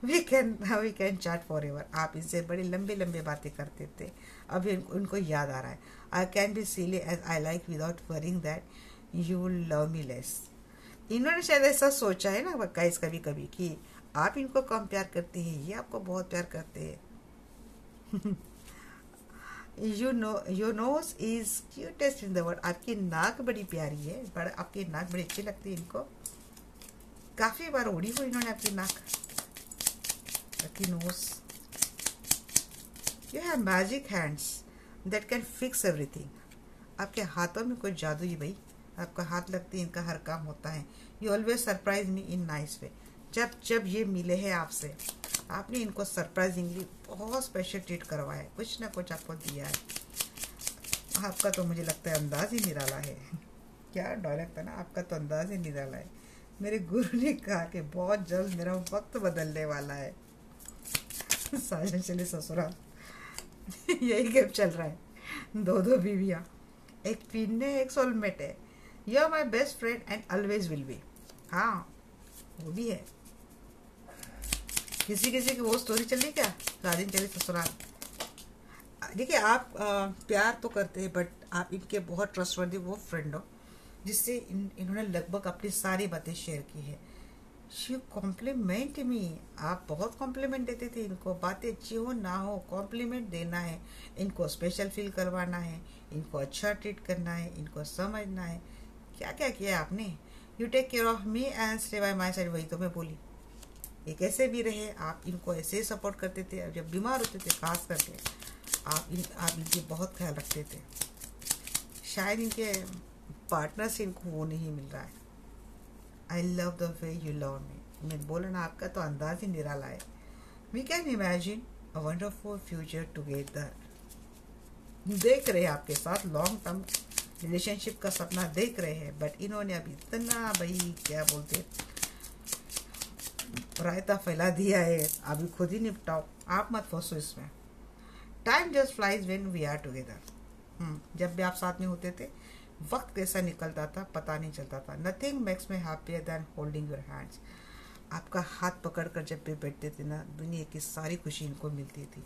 we can chat forever. आप इनसे बड़ी लंबे लंबे बातें करते थे, अभी उनको याद आ रहा है। I can be silly as I like without worrying that you love me less. इन्होंने शायद ऐसा सोचा है ना गाइस कभी कभी कि आप इनको कम प्यार करते हैं, ये आपको बहुत प्यार करते हैं। Your nose is cutest in the world. आपकी नाक बड़ी प्यारी है, बड़ा आपकी नाक बड़ी अच्छी लगती है इनको। काफी बार उड़ी हुई इन्होंने आपकी नाक, आपकी nose. You have magic hands that can fix everything. आपके हाथों में कोई जादू ही भाई, आपका हाथ लगती है, इनका हर काम होता है। You always surprise me in nice way. जब ये मिले हैं आपसे, आपने इनको सरप्राइजिंगली बहुत स्पेशल ट्रीट करवाया है, कुछ ना कुछ आपको दिया है। आपका तो मुझे लगता है अंदाज ही निराला है। क्या डायलॉग था ना, आपका तो अंदाज ही निराला है। मेरे गुरु ने कहा कि बहुत जल्द मेरा वक्त बदलने वाला है। साजन चले ससुराल। यही गेम चल रहा है। 2 बीवियाँ, एक पिन है, एक सोलमेट है। You are my best friend and always will be. हाँ, वो भी है। किसी किसी की वो स्टोरी चली क्या, शादी चली ससुराल। देखिए आप प्यार तो करते हैं, बट आप इनके बहुत ट्रस्टवर्दी वो फ्रेंड हो जिससे इन्होंने लगभग अपनी सारी बातें शेयर की है। शी कॉम्प्लीमेंट मी, आप बहुत कॉम्प्लीमेंट देते थे इनको, बातें अच्छी हो ना हो कॉम्प्लीमेंट देना है, इनको स्पेशल फील करवाना है, इनको अच्छा ट्रीट करना है, इनको समझना है। क्या क्या किया आपने। You take care of me and stay by my side, वही तो मैं बोली। ये कैसे भी रहे, आप इनको ऐसे ही सपोर्ट करते थे। और जब बीमार होते थे खास करके आप इनकी बहुत ख्याल रखते थे। शायद इनके पार्टनर से इनको वो नहीं मिल रहा है। I love the way you love me, मैं बोला ना, आपका तो अंदाज ही निराला है। We can imagine a wonderful future together, देख रहे हैं आपके साथ लॉन्ग टर्म रिलेशनशिप का सपना देख रहे हैं। बट इन्होंने अभी इतना भाई क्या बोलते रायता फैला दिया है, अभी खुद ही निपटाओ, आप मत फंसो इसमें। Time just flies when we are together. जब भी आप साथ में होते थे वक्त कैसा निकलता था पता नहीं चलता था। Nothing makes me happier than holding your hands, आपका हाथ पकड़ कर जब भी बैठते थे ना, दुनिया की सारी खुशी इनको मिलती थी।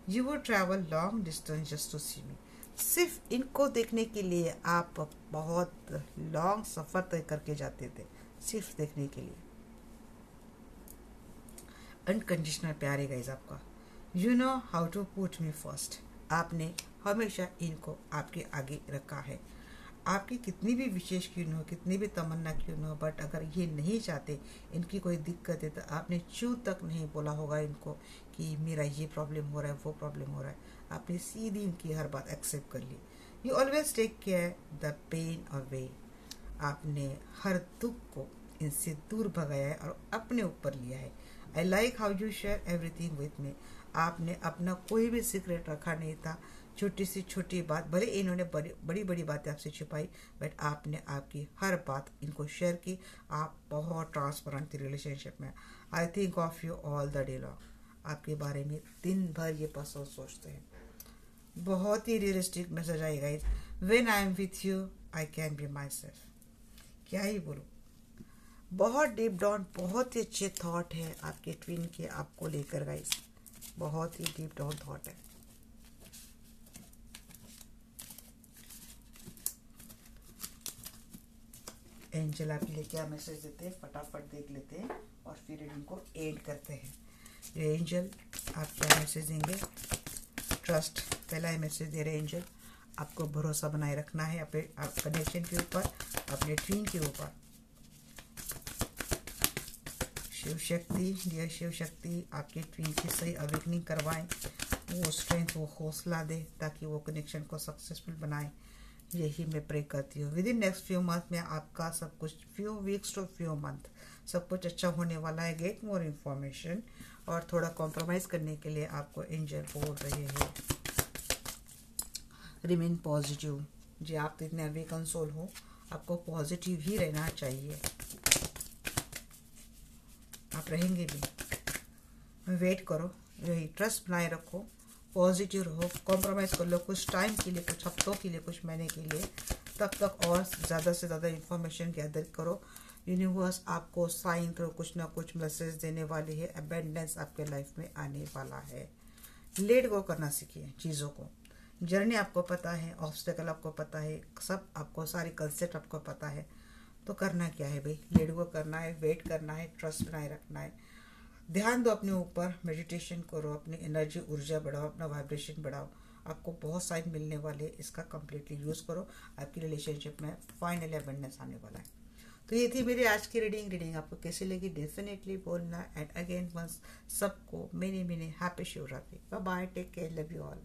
You would travel long distance just to see me, सिर्फ इनको देखने के लिए आप बहुत लॉन्ग सफ़र तय करके जाते थे, सिर्फ देखने के लिए। अनकंडीशनल प्यार है गाइस आपका। You know how to put me first, आपने हमेशा इनको आपके आगे रखा है। आपकी कितनी भी विशेष क्यों न हो, कितनी भी तमन्ना क्यों न हो, बट अगर ये नहीं चाहते, इनकी कोई दिक्कत है, तो आपने चू तक नहीं बोला होगा इनको कि मेरा ये प्रॉब्लम हो रहा है, वो प्रॉब्लम हो रहा है। आपने सीधी इनकी हर बात एक्सेप्ट कर ली। You always take care the pain away, आपने हर दुख को इनसे दूर भगाया है और अपने ऊपर लिया है। I like how you share everything with me, आपने अपना कोई भी सीक्रेट रखा नहीं था। छोटी सी छोटी बात, भले इन्होंने बड़ी बड़ी बातें आपसे छुपाई, बट आपने आपकी हर बात इनको शेयर की। आप बहुत ट्रांसपेरेंट थी रिलेशनशिप में। I think of you all the day long, आपके बारे में दिन भर ये पर्सन सोचते हैं। बहुत ही रियलिस्टिक मैसेज आएगा इस when I am with you I can be my self. क्या ही बोलूँ, बहुत डीप डाउन, बहुत ही अच्छे थॉट है आपके ट्विन के आपको लेकर गाइस, बहुत ही डीप डाउन थॉट है। एंजल आपके लिए क्या मैसेज देते हैं फटाफट देख लेते हैं और फिर इनको एंड करते हैं। ये एंजल आप क्या मैसेज देंगे। ट्रस्ट, पहला ही मैसेज दे रहे एंजल, आपको भरोसा बनाए रखना है अपने कनेक्शन के ऊपर, अपने ट्विन के ऊपर। शिव शक्ति, डियर शिव शक्ति, आपके ट्विन की सही अवेकनिंग करवाएं, वो स्ट्रेंथ, वो हौसला दे ताकि वो कनेक्शन को सक्सेसफुल बनाए। यही मैं प्रे करती हूँ। Within next few month में आपका सब कुछ, few weeks to few month, सब कुछ अच्छा होने वाला है। गेट मोर इन्फॉर्मेशन, और थोड़ा कॉम्प्रोमाइज़ करने के लिए आपको एंजल बोल रहे हैं रिमेन पॉजिटिव। जी आप तो इतने अभी कंसोल हो, आपको पॉजिटिव ही रहना चाहिए, आप रहेंगे भी। वेट करो, यही ट्रस्ट बनाए रखो, पॉजिटिव रहो, कॉम्प्रोमाइज़ कर लो कुछ टाइम के लिए, कुछ हफ्तों के लिए, कुछ महीने के लिए, तब तक और ज़्यादा से ज़्यादा इन्फॉर्मेशन गैदर करो। यूनिवर्स आपको साइन करो, कुछ ना कुछ मैसेज देने वाली है। अबेंडेंस आपके लाइफ में आने वाला है। लेट गो करना सीखिए चीज़ों को। जर्नी आपको पता है, ऑब्स्टेकल आपको पता है, सब आपको, सारी कंसेप्ट आपको पता है, तो करना क्या है भाई, लेट गो करना है, वेट करना है, ट्रस्ट बनाए रखना है। ध्यान दो अपने ऊपर, मेडिटेशन करो, अपनी एनर्जी ऊर्जा बढ़ाओ, अपना वाइब्रेशन बढ़ाओ, आपको बहुत साइन मिलने वाले, इसका कम्प्लीटली यूज़ करो, आपकी रिलेशनशिप में फाइनली अबेंडेंस आने वाला है। तो ये थी मेरी आज की रीडिंग आपको कैसी लगी डेफिनेटली बोलना। एंड अगेन वंस सबको many happy Shivratri. Bye bye, take care, love you all.